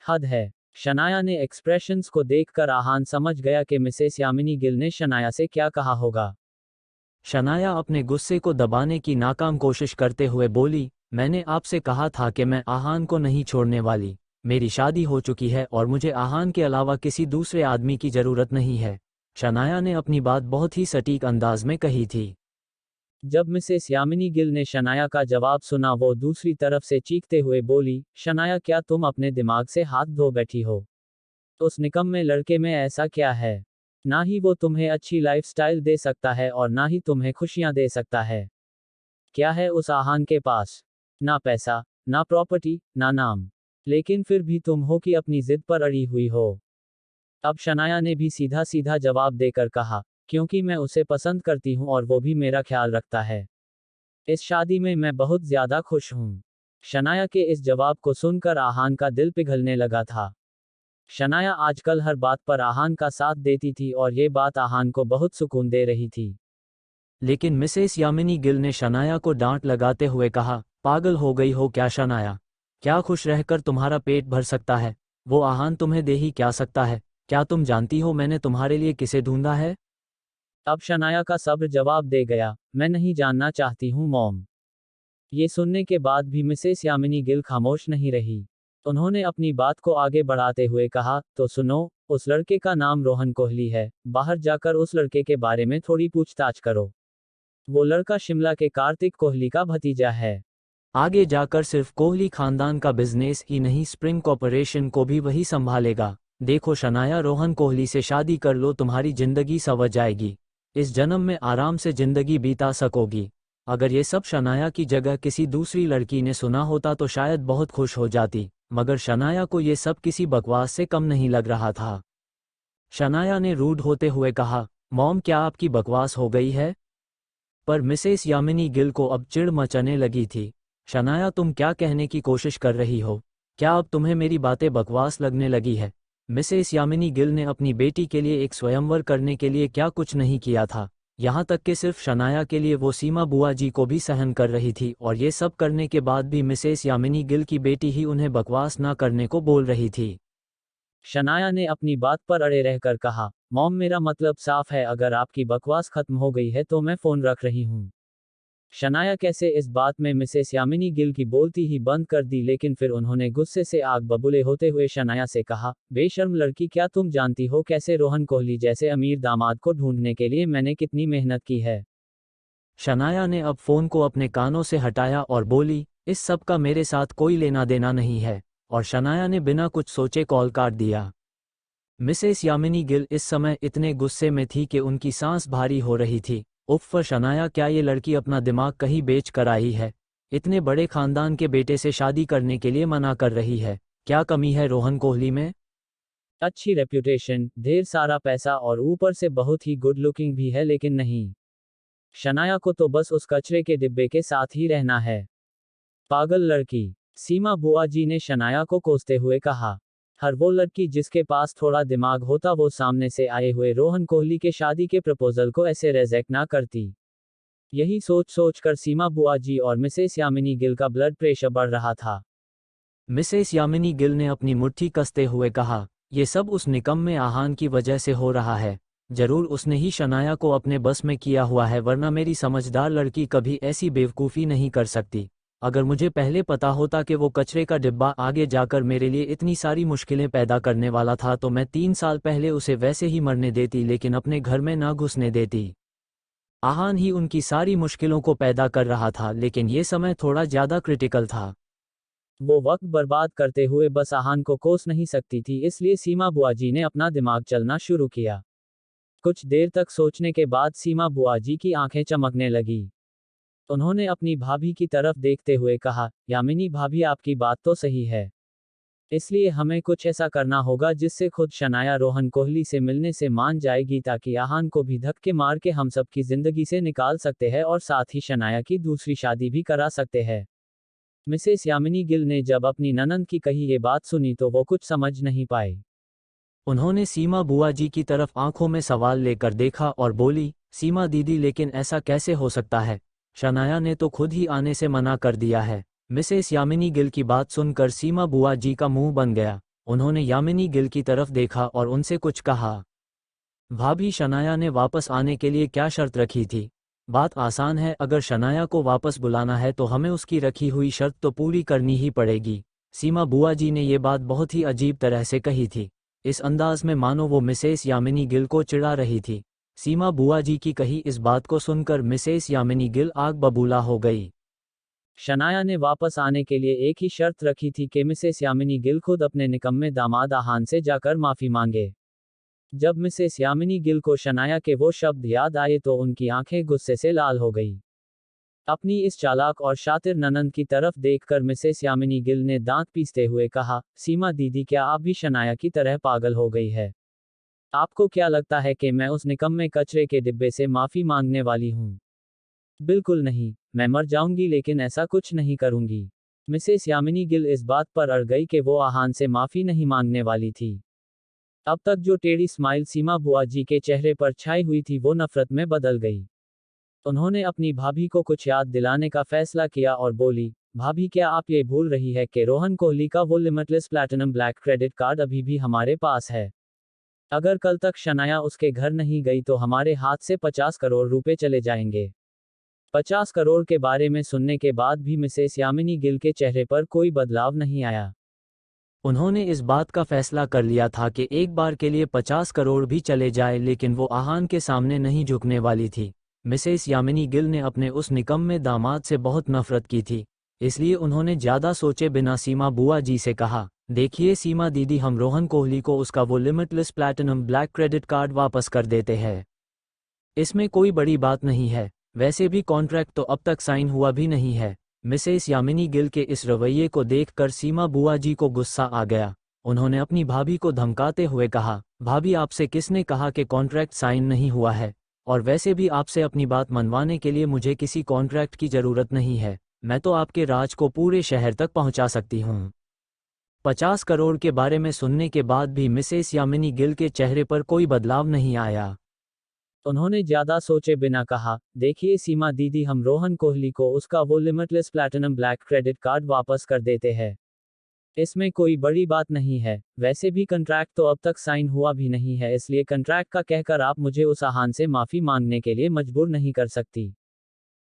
हद है। शनाया ने एक्सप्रेशंस को देखकर आहान समझ गया कि मिसेस यामिनी गिल ने शनाया से क्या कहा होगा। शनाया अपने गुस्से को दबाने की नाकाम कोशिश करते हुए बोली, मैंने आपसे कहा था कि मैं आहान को नहीं छोड़ने वाली। मेरी शादी हो चुकी है और मुझे आहान के अलावा किसी दूसरे आदमी की ज़रूरत नहीं है। शनाया ने अपनी बात बहुत ही सटीक अंदाज में कही थी। जब मिसेस यामिनी गिल ने शनाया का जवाब सुना, वो दूसरी तरफ से चीखते हुए बोली, शनाया क्या तुम अपने दिमाग से हाथ धो बैठी हो? उस निकम्मे लड़के में ऐसा क्या है? ना ही वो तुम्हें अच्छी लाइफस्टाइल दे सकता है और ना ही तुम्हें खुशियां दे सकता है। क्या है उस आहान के पास? ना पैसा, ना प्रॉपर्टी, ना नाम। लेकिन फिर भी तुम हो कि अपनी जिद पर अड़ी हुई हो। अब शनाया ने भी सीधा सीधा जवाब देकर कहा, क्योंकि मैं उसे पसंद करती हूँ और वो भी मेरा ख्याल रखता है। इस शादी में मैं बहुत ज्यादा खुश हूँ। शनाया के इस जवाब को सुनकर आहान का दिल पिघलने लगा था। शनाया आजकल हर बात पर आहान का साथ देती थी और ये बात आहान को बहुत सुकून दे रही थी। लेकिन मिसेस यामिनी गिल ने शनाया को डांट लगाते हुए कहा, पागल हो गई हो क्या शनाया? क्या खुश रहकर तुम्हारा पेट भर सकता है? वो आहान तुम्हें दे ही क्या सकता है? क्या तुम जानती हो मैंने तुम्हारे लिए किसे ढूंढा है? अब शनाया का सब्र जवाब दे गया, मैं नहीं जानना चाहती हूँ मॉम। ये सुनने के बाद भी मिसेस यामिनी गिल खामोश नहीं रही। उन्होंने अपनी बात को आगे बढ़ाते हुए कहा, तो सुनो, उस लड़के का नाम रोहन कोहली है, बाहर जाकर उस लड़के के बारे में थोड़ी पूछताछ करो। वो लड़का शिमला के कार्तिक कोहली का भतीजा है। आगे जाकर सिर्फ कोहली खानदान का बिजनेस ही नहीं, स्प्रिंग कॉर्पोरेशन को भी वही संभालेगा। देखो शनाया, रोहन कोहली से शादी कर लो, तुम्हारी जिंदगी संवर जाएगी। इस जन्म में आराम से जिंदगी बिता सकोगी। अगर ये सब शनाया की जगह किसी दूसरी लड़की ने सुना होता तो शायद बहुत खुश हो जाती, मगर शनाया को ये सब किसी बकवास से कम नहीं लग रहा था। शनाया ने रूड होते हुए कहा, मॉम क्या आपकी बकवास हो गई है? पर मिसेस यामिनी गिल को अब चिढ़ मचने लगी थी। शनाया, तुम क्या कहने की कोशिश कर रही हो? क्या अब तुम्हें मेरी बातें बकवास लगने लगी है? मिसेस यामिनी गिल ने अपनी बेटी के लिए एक स्वयंवर करने के लिए क्या कुछ नहीं किया था। यहाँ तक कि सिर्फ शनाया के लिए वो सीमा बुआ जी को भी सहन कर रही थी, और ये सब करने के बाद भी मिसेस यामिनी गिल की बेटी ही उन्हें बकवास ना करने को बोल रही थी। शनाया ने अपनी बात पर अड़े रहकर कहा, मॉम मेरा मतलब साफ है, अगर आपकी बकवास खत्म हो गई है तो मैं फोन रख रही हूँ। शनाया कैसे इस बात में मिसेस यामिनी गिल की बोलती ही बंद कर दी, लेकिन फिर उन्होंने गुस्से से आग बबूले होते हुए शनाया से कहा, बेशर्म लड़की, क्या तुम जानती हो कैसे रोहन कोहली जैसे अमीर दामाद को ढूंढने के लिए मैंने कितनी मेहनत की है? शनाया ने अब फोन को अपने कानों से हटाया और बोली, इस सब का मेरे साथ कोई लेना देना नहीं है। और शनाया ने बिना कुछ सोचे कॉल काट दिया। मिसेस यामिनी गिल इस समय इतने गुस्से में थी कि उनकी सांस भारी हो रही थी। उफ़ शनाया, क्या ये लड़की अपना दिमाग कहीं बेच कर आई है? इतने बड़े खानदान के बेटे से शादी करने के लिए मना कर रही है। क्या कमी है रोहन कोहली में? अच्छी रेप्यूटेशन, ढेर सारा पैसा और ऊपर से बहुत ही गुड लुकिंग भी है, लेकिन नहीं, शनाया को तो बस उस कचरे के डिब्बे के साथ ही रहना है। पागल लड़की, सीमा बुआ जी ने शनाया को कोसते हुए कहा। हर वो लड़की जिसके पास थोड़ा दिमाग होता वो सामने से आए हुए रोहन कोहली के शादी के प्रपोजल को ऐसे रिजेक्ट ना करती। यही सोच सोच कर सीमा बुआ जी और मिसेस यामिनी गिल का ब्लड प्रेशर बढ़ रहा था। मिसेस यामिनी गिल ने अपनी मुट्ठी कसते हुए कहा, ये सब उस निकम्मे आहान की वजह से हो रहा है। जरूर उसने ही शनाया को अपने बस में किया हुआ है, वरना मेरी समझदार लड़की कभी ऐसी बेवकूफ़ी नहीं कर सकती। अगर मुझे पहले पता होता कि वो कचरे का डिब्बा आगे जाकर मेरे लिए इतनी सारी मुश्किलें पैदा करने वाला था तो मैं 3 साल पहले उसे वैसे ही मरने देती, लेकिन अपने घर में ना घुसने देती। आहान ही उनकी सारी मुश्किलों को पैदा कर रहा था, लेकिन ये समय थोड़ा ज़्यादा क्रिटिकल था। वो वक्त बर्बाद करते हुए बस आहान को कोस नहीं सकती थी, इसलिए सीमा बुआ जी ने अपना दिमाग चलना शुरू किया। कुछ देर तक सोचने के बाद सीमा बुआ जी की आंखें चमकने लगी। उन्होंने अपनी भाभी की तरफ देखते हुए कहा, यामिनी भाभी, आपकी बात तो सही है। इसलिए हमें कुछ ऐसा करना होगा जिससे खुद शनाया रोहन कोहली से मिलने से मान जाएगी, ताकि आहान को भी धक्के मार के हम सब की जिंदगी से निकाल सकते हैं और साथ ही शनाया की दूसरी शादी भी करा सकते हैं। मिसेस यामिनी गिल ने जब अपनी ननंद की कही ये बात सुनी तो वो कुछ समझ नहीं पाए। उन्होंने सीमा बुआ जी की तरफ आंखों में सवाल लेकर देखा और बोली, सीमा दीदी, लेकिन ऐसा कैसे हो सकता है? शनाया ने तो खुद ही आने से मना कर दिया है। मिसेस यामिनी गिल की बात सुनकर सीमा बुआ जी का मुंह बन गया। उन्होंने यामिनी गिल की तरफ देखा और उनसे कुछ कहा। भाभी, शनाया ने वापस आने के लिए क्या शर्त रखी थी? बात आसान है, अगर शनाया को वापस बुलाना है तो हमें उसकी रखी हुई शर्त तो पूरी करनी ही पड़ेगी। सीमा बुआ जी ने ये बात बहुत ही अजीब तरह से कही थी, इस अंदाज में मानो वो मिसेस यामिनी गिल को चिढ़ा रही थी। सीमा बुआ जी की कही इस बात को सुनकर मिसेस यामिनी गिल आग बबूला हो गई। शनाया ने वापस आने के लिए एक ही शर्त रखी थी कि मिसेस यामिनी गिल खुद अपने निकम्मे दामाद आहान से जाकर माफी मांगे। जब मिसेस यामिनी गिल को शनाया के वो शब्द याद आए तो उनकी आंखें गुस्से से लाल हो गई। अपनी इस चालाक और शातिर ननंद की तरफ देखकर मिसेस यामिनी गिल ने दांत पीसते हुए कहा, सीमा दीदी, क्या आप भी शनाया की तरह पागल हो गई है? आपको क्या लगता है कि मैं उस निकम्मे कचरे के डिब्बे से माफी मांगने वाली हूँ? बिल्कुल नहीं, मैं मर जाऊंगी लेकिन ऐसा कुछ नहीं करूंगी। मिसेस यामिनी गिल इस बात पर अड़ गई कि वो आहान से माफी नहीं मांगने वाली थी। अब तक जो टेढ़ी स्माइल सीमा बुआ जी के चेहरे पर छाई हुई थी वो नफरत में बदल गई। उन्होंने अपनी भाभी को कुछ याद दिलाने का फैसला किया और बोली, भाभी, क्या आप ये भूल रही है कि रोहन कोहली का वो limitless platinum black credit card अभी भी हमारे पास है? अगर कल तक शनाया उसके घर नहीं गई तो हमारे हाथ से 50 करोड़ रुपए चले जाएंगे। 50 करोड़ के बारे में सुनने के बाद भी मिसेस यामिनी गिल के चेहरे पर कोई बदलाव नहीं आया। उन्होंने इस बात का फैसला कर लिया था कि एक बार के लिए 50 करोड़ भी चले जाए, लेकिन वो आहान के सामने नहीं झुकने वाली थी। मिसेस यामिनी गिल ने अपने उस निकम्मे दामाद से बहुत नफरत की थी, इसलिए उन्होंने ज़्यादा सोचे बिना सीमा बुआ जी से कहा, देखिए सीमा दीदी, हम रोहन कोहली को उसका वो limitless platinum black credit card वापस कर देते हैं। इसमें कोई बड़ी बात नहीं है, वैसे भी कॉन्ट्रैक्ट तो अब तक साइन हुआ भी नहीं है। मिसेस यामिनी गिल के इस रवैये को देखकर सीमा बुआ जी को गुस्सा आ गया। उन्होंने अपनी भाभी को धमकाते हुए कहा, भाभी आपसे किसने कहा कि कॉन्ट्रैक्ट साइन नहीं हुआ है? और वैसे भी आपसे अपनी बात मनवाने के लिए मुझे किसी कॉन्ट्रैक्ट की ज़रूरत नहीं है। मैं तो आपके राज को पूरे शहर तक पहुंचा सकती हूँ। 50 करोड़ के बारे में सुनने के बाद भी मिसेस यामिनी गिल के चेहरे पर कोई बदलाव नहीं आया। उन्होंने ज्यादा सोचे बिना कहा, देखिए सीमा दीदी, हम रोहन कोहली को उसका वो limitless platinum black credit card वापस कर देते हैं। इसमें कोई बड़ी बात नहीं है, वैसे भी कॉन्ट्रैक्ट तो अब तक साइन हुआ भी नहीं है, इसलिए कॉन्ट्रैक्ट का कहकर आप मुझे उस आहान से माफी मांगने के लिए मजबूर नहीं कर सकती।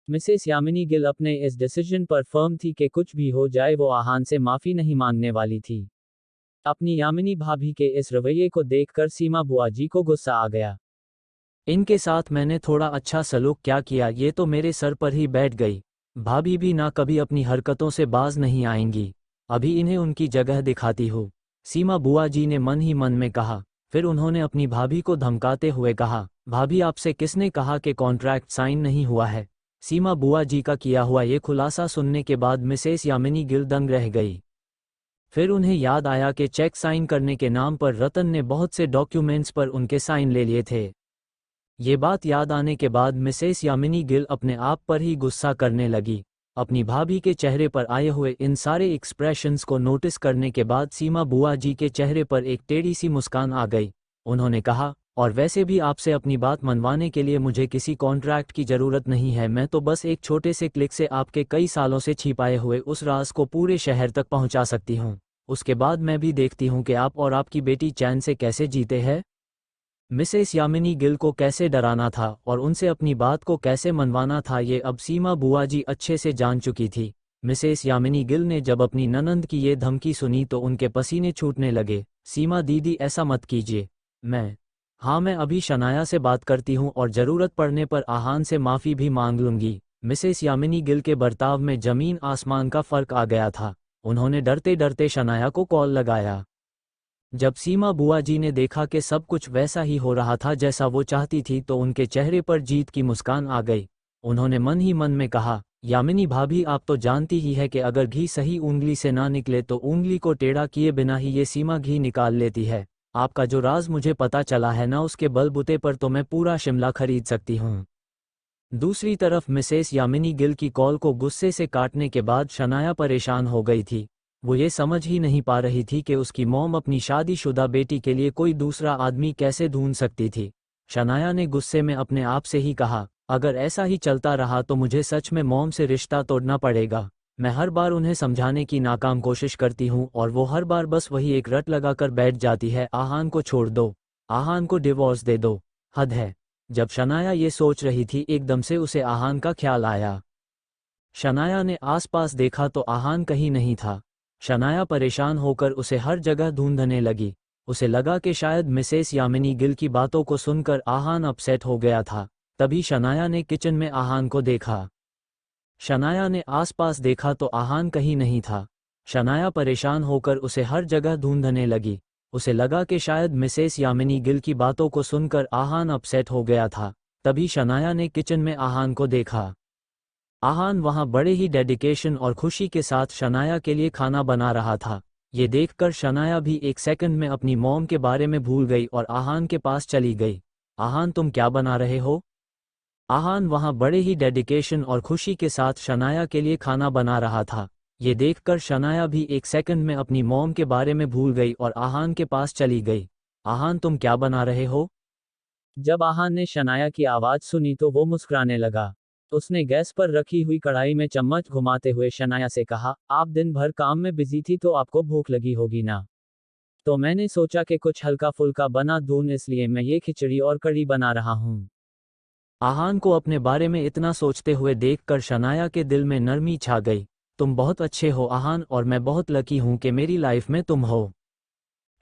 मिसेस यामिनी गिल अपने इस डिसीजन पर फर्म थी कि कुछ भी हो जाए वो आहान से माफी नहीं मांगने वाली थी। अपनी यामिनी भाभी के इस रवैये को देखकर सीमा बुआ जी को गुस्सा आ गया। इनके साथ मैंने थोड़ा अच्छा सलूक क्या किया, ये तो मेरे सर पर ही बैठ गई। भाभी भी ना कभी अपनी हरकतों से बाज नहीं आएंगी, अभी इन्हें उनकी जगह दिखाती हूँ, सीमा बुआ जी ने मन ही मन में कहा। फिर उन्होंने अपनी भाभी को धमकाते हुए कहा, भाभी आपसे किसने कहा कि कॉन्ट्रैक्ट साइन नहीं हुआ है? सीमा बुआ जी का किया हुआ ये खुलासा सुनने के बाद मिसेस यामिनी गिल दंग रह गई। फिर उन्हें याद आया कि चेक साइन करने के नाम पर रतन ने बहुत से डॉक्यूमेंट्स पर उनके साइन ले लिए थे। ये बात याद आने के बाद मिसेस यामिनी गिल अपने आप पर ही गुस्सा करने लगी। अपनी भाभी के चेहरे पर आए हुए इन सारे एक्सप्रेशंस को नोटिस करने के बाद सीमा बुआ जी के चेहरे पर एक टेढ़ी सी मुस्कान आ गई। उन्होंने कहा, और वैसे भी आपसे अपनी बात मनवाने के लिए मुझे किसी कॉन्ट्रैक्ट की ज़रूरत नहीं है, मैं तो बस एक छोटे से क्लिक से आपके कई सालों से छिपाए हुए उस राज को पूरे शहर तक पहुंचा सकती हूं। उसके बाद मैं भी देखती हूं कि आप और आपकी बेटी चैन से कैसे जीते हैं। मिसेस यामिनी गिल को कैसे डराना था और उनसे अपनी बात को कैसे मनवाना था, ये अब सीमा बुआ जी अच्छे से जान चुकी थी। मिसेस यामिनी गिल ने जब अपनी ननंद की ये धमकी सुनी तो उनके पसीने छूटने लगे। सीमा दीदी ऐसा मत कीजिए, मैं अभी शनाया से बात करती हूँ और ज़रूरत पड़ने पर आहान से माफ़ी भी मांग लूँगी। मिसेस यामिनी गिल के बर्ताव में ज़मीन आसमान का फ़र्क आ गया था। उन्होंने डरते डरते शनाया को कॉल लगाया। जब सीमा बुआ जी ने देखा कि सब कुछ वैसा ही हो रहा था जैसा वो चाहती थी तो उनके चेहरे पर जीत की मुस्कान आ गई। उन्होंने मन ही मन में कहा, यामिनी भाभी, आप तो जानती ही है कि अगर घी सही उंगली से ना निकले तो उंगली को टेढ़ा किए बिना ही ये सीमा घी निकाल लेती है। आपका जो राज मुझे पता चला है ना, उसके बलबूते पर तो मैं पूरा शिमला खरीद सकती हूँ। दूसरी तरफ मिसेस यामिनी गिल की कॉल को गुस्से से काटने के बाद शनाया परेशान हो गई थी। वो ये समझ ही नहीं पा रही थी कि उसकी मॉम अपनी शादीशुदा बेटी के लिए कोई दूसरा आदमी कैसे ढूंढ सकती थी। शनाया ने गुस्से में अपने आप से ही कहा, अगर ऐसा ही चलता रहा तो मुझे सच में मॉम से रिश्ता तोड़ना पड़ेगा। मैं हर बार उन्हें समझाने की नाकाम कोशिश करती हूँ और वो हर बार बस वही एक रट लगाकर बैठ जाती है, आहान को छोड़ दो, आहान को डिवोर्स दे दो, हद है। जब शनाया ये सोच रही थी एकदम से उसे आहान का ख्याल आया। शनाया ने आसपास देखा तो आहान कहीं नहीं था। शनाया परेशान होकर उसे हर जगह ढूंढने लगी। उसे लगा कि शायद मिसेस यामिनी गिल की बातों को सुनकर आहान अपसेट हो गया था। तभी शनाया ने किचन में आहान को देखा। शनाया ने आसपास देखा तो आहान कहीं नहीं था। शनाया परेशान होकर उसे हर जगह ढूंढने लगी। उसे लगा कि शायद मिसेस यामिनी गिल की बातों को सुनकर आहान अपसेट हो गया था। तभी शनाया ने किचन में आहान को देखा। आहान वहां बड़े ही डेडिकेशन और खुशी के साथ शनाया के लिए खाना बना रहा था। ये देखकर शनाया भी एक सेकंड में अपनी मॉम के बारे में भूल गई और आहान के पास चली गई। आहान, तुम क्या बना रहे हो? आहान वहां बड़े ही डेडिकेशन और खुशी के साथ शनाया के लिए खाना बना रहा था। ये देखकर शनाया भी एक सेकंड में अपनी मॉम के बारे में भूल गई और आहान के पास चली गई। आहान, तुम क्या बना रहे हो? जब आहान ने शनाया की आवाज सुनी तो वो मुस्कुराने लगा। उसने गैस पर रखी हुई कढ़ाई में चम्मच घुमाते हुए शनाया से कहा, आप दिन भर काम में बिजी थी तो आपको भूख लगी होगी ना, तो मैंने सोचा कि कुछ हल्का फुल्का बना दूं, इसलिए मैं ये खिचड़ी और कढ़ी बना रहा हूँ। आहान को अपने बारे में इतना सोचते हुए देखकर शनाया के दिल में नरमी छा गई। तुम बहुत अच्छे हो आहान, और मैं बहुत लकी हूँ कि मेरी लाइफ में तुम हो।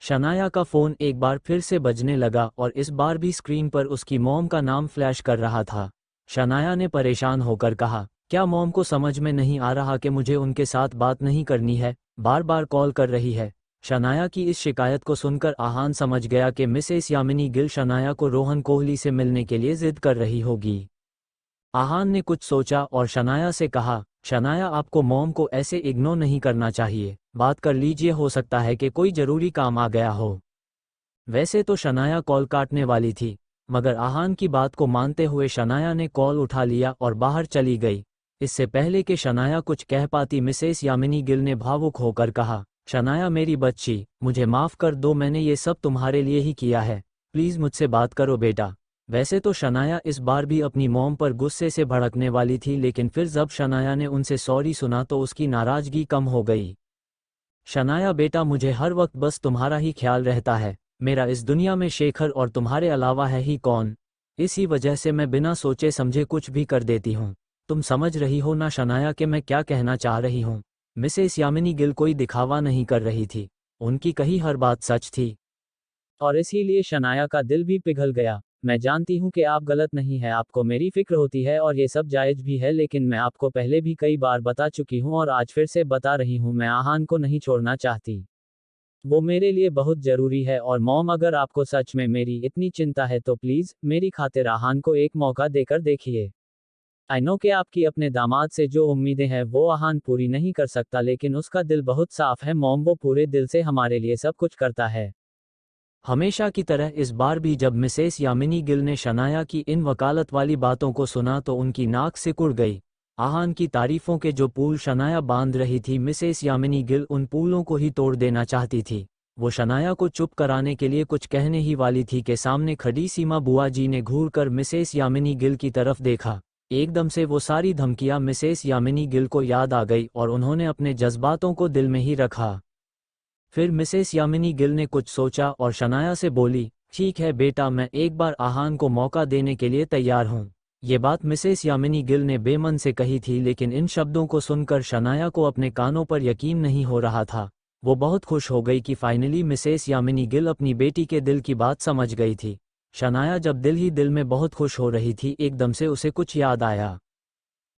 शनाया का फ़ोन एक बार फिर से बजने लगा और इस बार भी स्क्रीन पर उसकी मॉम का नाम फ्लैश कर रहा था। शनाया ने परेशान होकर कहा, क्या मॉम को समझ में नहीं आ रहा कि मुझे उनके साथ बात नहीं करनी है, बार बार कॉल कर रही है। शनाया की इस शिकायत को सुनकर आहान समझ गया कि मिसेस यामिनी गिल शनाया को रोहन कोहली से मिलने के लिए जिद कर रही होगी। आहान ने कुछ सोचा और शनाया से कहा, शनाया आपको मॉम को ऐसे इग्नोर नहीं करना चाहिए, बात कर लीजिए, हो सकता है कि कोई ज़रूरी काम आ गया हो। वैसे तो शनाया कॉल काटने वाली थी, मगर आहान की बात को मानते हुए शनाया ने कॉल उठा लिया और बाहर चली गई। इससे पहले कि शनाया कुछ कह पाती मिसेस यामिनी गिल ने भावुक होकर कहा, शनाया मेरी बच्ची, मुझे माफ़ कर दो, मैंने ये सब तुम्हारे लिए ही किया है, प्लीज़ मुझसे बात करो बेटा। वैसे तो शनाया इस बार भी अपनी मॉम पर गुस्से से भड़कने वाली थी, लेकिन फिर जब शनाया ने उनसे सॉरी सुना तो उसकी नाराज़गी कम हो गई। शनाया बेटा, मुझे हर वक्त बस तुम्हारा ही ख्याल रहता है, मेरा इस दुनिया में शेखर और तुम्हारे अलावा है ही कौन। इसी वजह से मैं बिना सोचे समझे कुछ भी कर देती हूँ। तुम समझ रही हो ना शनाया कि मैं क्या कहना चाह रही हूँ। मिसेस यामिनी गिल कोई दिखावा नहीं कर रही थी, उनकी कही हर बात सच थी। और इसीलिए शनाया का दिल भी पिघल गया। मैं जानती हूँ कि आप गलत नहीं है, आपको मेरी फिक्र होती है और ये सब जायज़ भी है, लेकिन मैं आपको पहले भी कई बार बता चुकी हूँ और आज फिर से बता रही हूँ, मैं आहान को नहीं छोड़ना चाहती। वो मेरे लिए बहुत ज़रूरी है और मॉम, अगर आपको सच में मेरी इतनी चिंता है तो प्लीज़ मेरी खातिर आहान को एक मौका देकर देखिए। आई नो कि आपकी अपने दामाद से जो उम्मीदें हैं वो आहान पूरी नहीं कर सकता, लेकिन उसका दिल बहुत साफ है मॉम, वो पूरे दिल से हमारे लिए सब कुछ करता है। हमेशा की तरह इस बार भी जब मिसेस यामिनी गिल ने शनाया की इन वकालत वाली बातों को सुना तो उनकी नाक सिकुड़ गई। आहान की तारीफों के जो पुल शनाया बांध रही थी, मिसेस यामिनी गिल उन पुलों को ही तोड़ देना चाहती थी। वो शनाया को चुप कराने के लिए कुछ कहने ही वाली थी कि सामने खड़ी सीमा बुआ जी ने घूरकर मिसेस यामिनी गिल की तरफ देखा। एकदम से वो सारी धमकियां मिसेस यामिनी गिल को याद आ गई और उन्होंने अपने जज्बातों को दिल में ही रखा। फिर मिसेस यामिनी गिल ने कुछ सोचा और शनाया से बोली, ठीक है बेटा, मैं एक बार आहान को मौका देने के लिए तैयार हूँ। ये बात मिसेस यामिनी गिल ने बेमन से कही थी, लेकिन इन शब्दों को सुनकर शनाया को अपने कानों पर यकीन नहीं हो रहा था। वो बहुत खुश हो गई कि फाइनली मिसेस यामिनी गिल अपनी बेटी के दिल की बात समझ गई थी। शनाया जब दिल ही दिल में बहुत खुश हो रही थी, एकदम से उसे कुछ याद आया।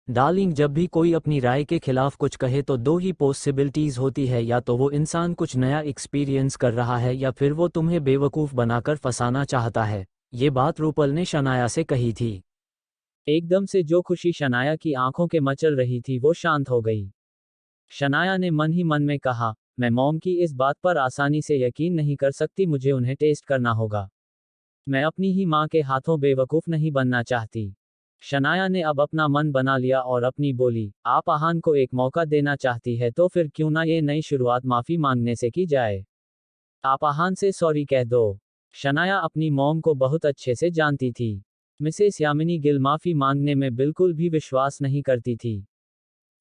डार्लिंग, जब भी कोई अपनी राय के खिलाफ कुछ कहे तो दो ही पॉसिबिलिटीज होती है, या तो वो इंसान कुछ नया एक्सपीरियंस कर रहा है या फिर वो तुम्हें बेवकूफ़ बनाकर फंसाना चाहता है। ये बात रूपल ने शनाया से कही थी। एकदम से जो खुशी शनाया की आंखों के मचल रही थी वो शांत हो गई। शनाया ने मन ही मन में कहा, मैं मॉम की इस बात पर आसानी से यकीन नहीं कर सकती, मुझे उन्हें टेस्ट करना होगा। मैं अपनी ही माँ के हाथों बेवकूफ़ नहीं बनना चाहती। शनाया ने अब अपना मन बना लिया और अपनी बोली, आप आहान को एक मौका देना चाहती है तो फिर क्यों ना ये नई शुरुआत माफ़ी मांगने से की जाए। आप आहान से सॉरी कह दो। शनाया अपनी मॉम को बहुत अच्छे से जानती थी। मिसेस यामिनी गिल माफ़ी मांगने में बिल्कुल भी विश्वास नहीं करती थी।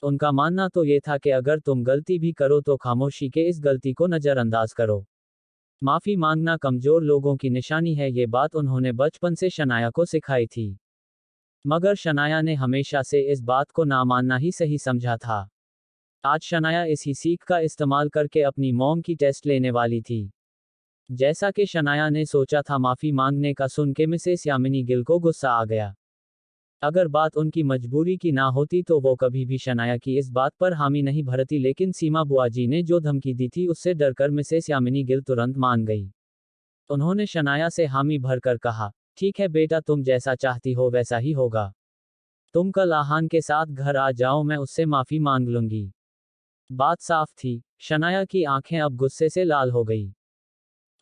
उनका मानना तो ये था कि अगर तुम गलती भी करो तो खामोशी के इस गलती को नज़रअंदाज करो। माफ़ी मांगना कमज़ोर लोगों की निशानी है, ये बात उन्होंने बचपन से शनाया को सिखाई थी। मगर शनाया ने हमेशा से इस बात को ना मानना ही सही समझा था। आज शनाया इसी सीख का इस्तेमाल करके अपनी मॉम की टेस्ट लेने वाली थी। जैसा कि शनाया ने सोचा था, माफ़ी मांगने का सुन के मिसेस यामिनी गिल को गुस्सा आ गया। अगर बात उनकी मजबूरी की ना होती तो वो कभी भी शनाया की इस बात पर हामी नहीं भरती, लेकिन सीमा बुआ जी ने जो धमकी दी थी उससे डरकर मिसेस यामिनी गिल तुरंत मान गई। उन्होंने शनाया से हामी भरकर कहा, ठीक है बेटा, तुम जैसा चाहती हो वैसा ही होगा। तुम कल आहान के साथ घर आ जाओ, मैं उससे माफ़ी मांग लूंगी। बात साफ थी। शनाया की आंखें अब गुस्से से लाल हो गई।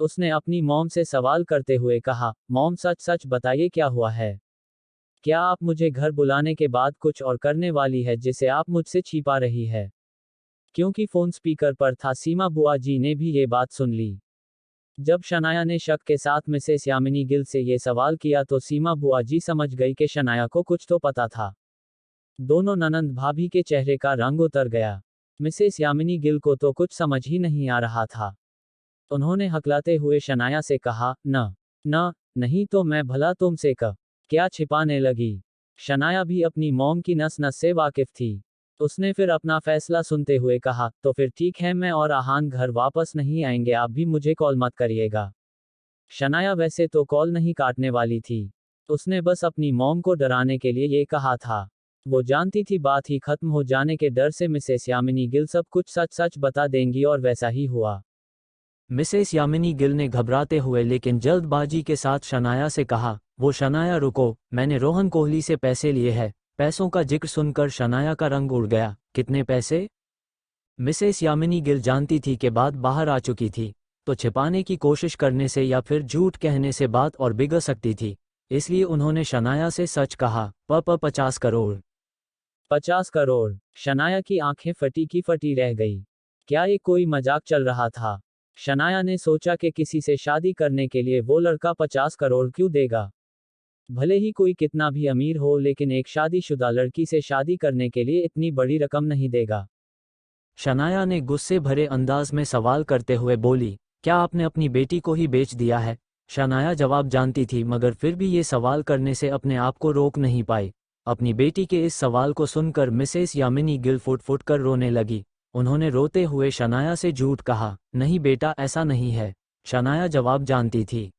उसने अपनी मॉम से सवाल करते हुए कहा, मॉम सच सच बताइए क्या हुआ है? क्या आप मुझे घर बुलाने के बाद कुछ और करने वाली है जिसे आप मुझसे छिपा रही है? क्योंकि फ़ोन स्पीकर पर था, सीमा बुआ जी ने भी ये बात सुन ली। जब शनाया ने शक के साथ मिसेस यामिनी गिल से ये सवाल किया तो सीमा बुआ जी समझ गई कि शनाया को कुछ तो पता था। दोनों ननंद भाभी के चेहरे का रंग उतर गया। मिसेस यामिनी गिल को तो कुछ समझ ही नहीं आ रहा था। उन्होंने हकलाते हुए शनाया से कहा, न नहीं तो मैं भला तुमसे क्या छिपाने लगी। शनाया भी अपनी मॉम की नस नस से वाकिफ थी। उसने फिर अपना फैसला सुनते हुए कहा, तो फिर ठीक है, मैं और आहान घर वापस नहीं आएंगे, आप भी मुझे कॉल मत करिएगा। शनाया वैसे तो कॉल नहीं काटने वाली थी। उसने बस अपनी मॉम को डराने के लिए ये कहा था। वो जानती थी बात ही खत्म हो जाने के डर से मिसेस यामिनी गिल सब कुछ सच सच बता देंगी, और वैसा ही हुआ। मिसेस यामिनी गिल ने घबराते हुए लेकिन जल्दबाजी के साथ शनाया से कहा, वो शनाया रुको, मैंने रोहन कोहली से पैसे लिए हैं। पैसों का जिक्र सुनकर शनाया का रंग उड़ गया। कितने पैसे? मिसेस यामिनी गिल जानती थी कि बात बाहर आ चुकी थी, तो छिपाने की कोशिश करने से या फिर झूठ कहने से बात और बिगड़ सकती थी। इसलिए उन्होंने शनाया से सच कहा, 50 करोड़। 50 करोड़? शनाया की आंखें फटी की फटी रह गई। क्या ये कोई मजाक चल रहा था? शनाया ने सोचा कि किसी से शादी करने के लिए वो लड़का 50 करोड़ क्यों देगा? भले ही कोई कितना भी अमीर हो, लेकिन एक शादीशुदा लड़की से शादी करने के लिए इतनी बड़ी रकम नहीं देगा। शनाया ने गुस्से भरे अंदाज में सवाल करते हुए बोली, क्या आपने अपनी बेटी को ही बेच दिया है? शनाया जवाब जानती थी, मगर फिर भी ये सवाल करने से अपने आप को रोक नहीं पाई। अपनी बेटी के इस सवाल को सुनकर Mrs Yamini Gill foot foot कर रोने लगी। उन्होंने रोते हुए शनाया से झूठ कहा, नहीं बेटा, ऐसा नहीं है। शनाया जवाब जानती थी।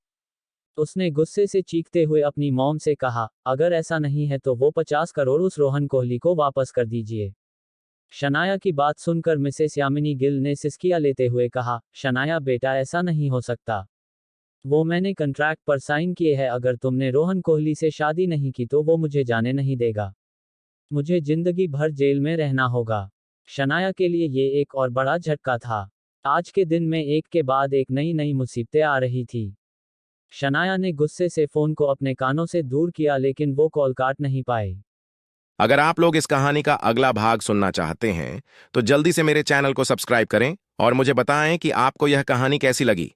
उसने गुस्से से चीखते हुए अपनी मॉम से कहा, अगर ऐसा नहीं है तो वो 50 करोड़ उस रोहन कोहली को वापस कर दीजिए। शनाया की बात सुनकर मिसेस यामिनी गिल ने सिसकियां लेते हुए कहा, शनाया बेटा, ऐसा नहीं हो सकता। वो मैंने कॉन्ट्रैक्ट पर साइन किए हैं, अगर तुमने रोहन कोहली से शादी नहीं की तो वो मुझे जाने नहीं देगा। मुझे जिंदगी भर जेल में रहना होगा। शनाया के लिए ये एक और बड़ा झटका था। आज के दिन में एक के बाद एक नई नई मुसीबतें आ रही थी। शनाया ने गुस्से से फोन को अपने कानों से दूर किया, लेकिन वो कॉल काट नहीं पाए। अगर आप लोग इस कहानी का अगला भाग सुनना चाहते हैं तो जल्दी से मेरे चैनल को सब्सक्राइब करें और मुझे बताएं कि आपको यह कहानी कैसी लगी।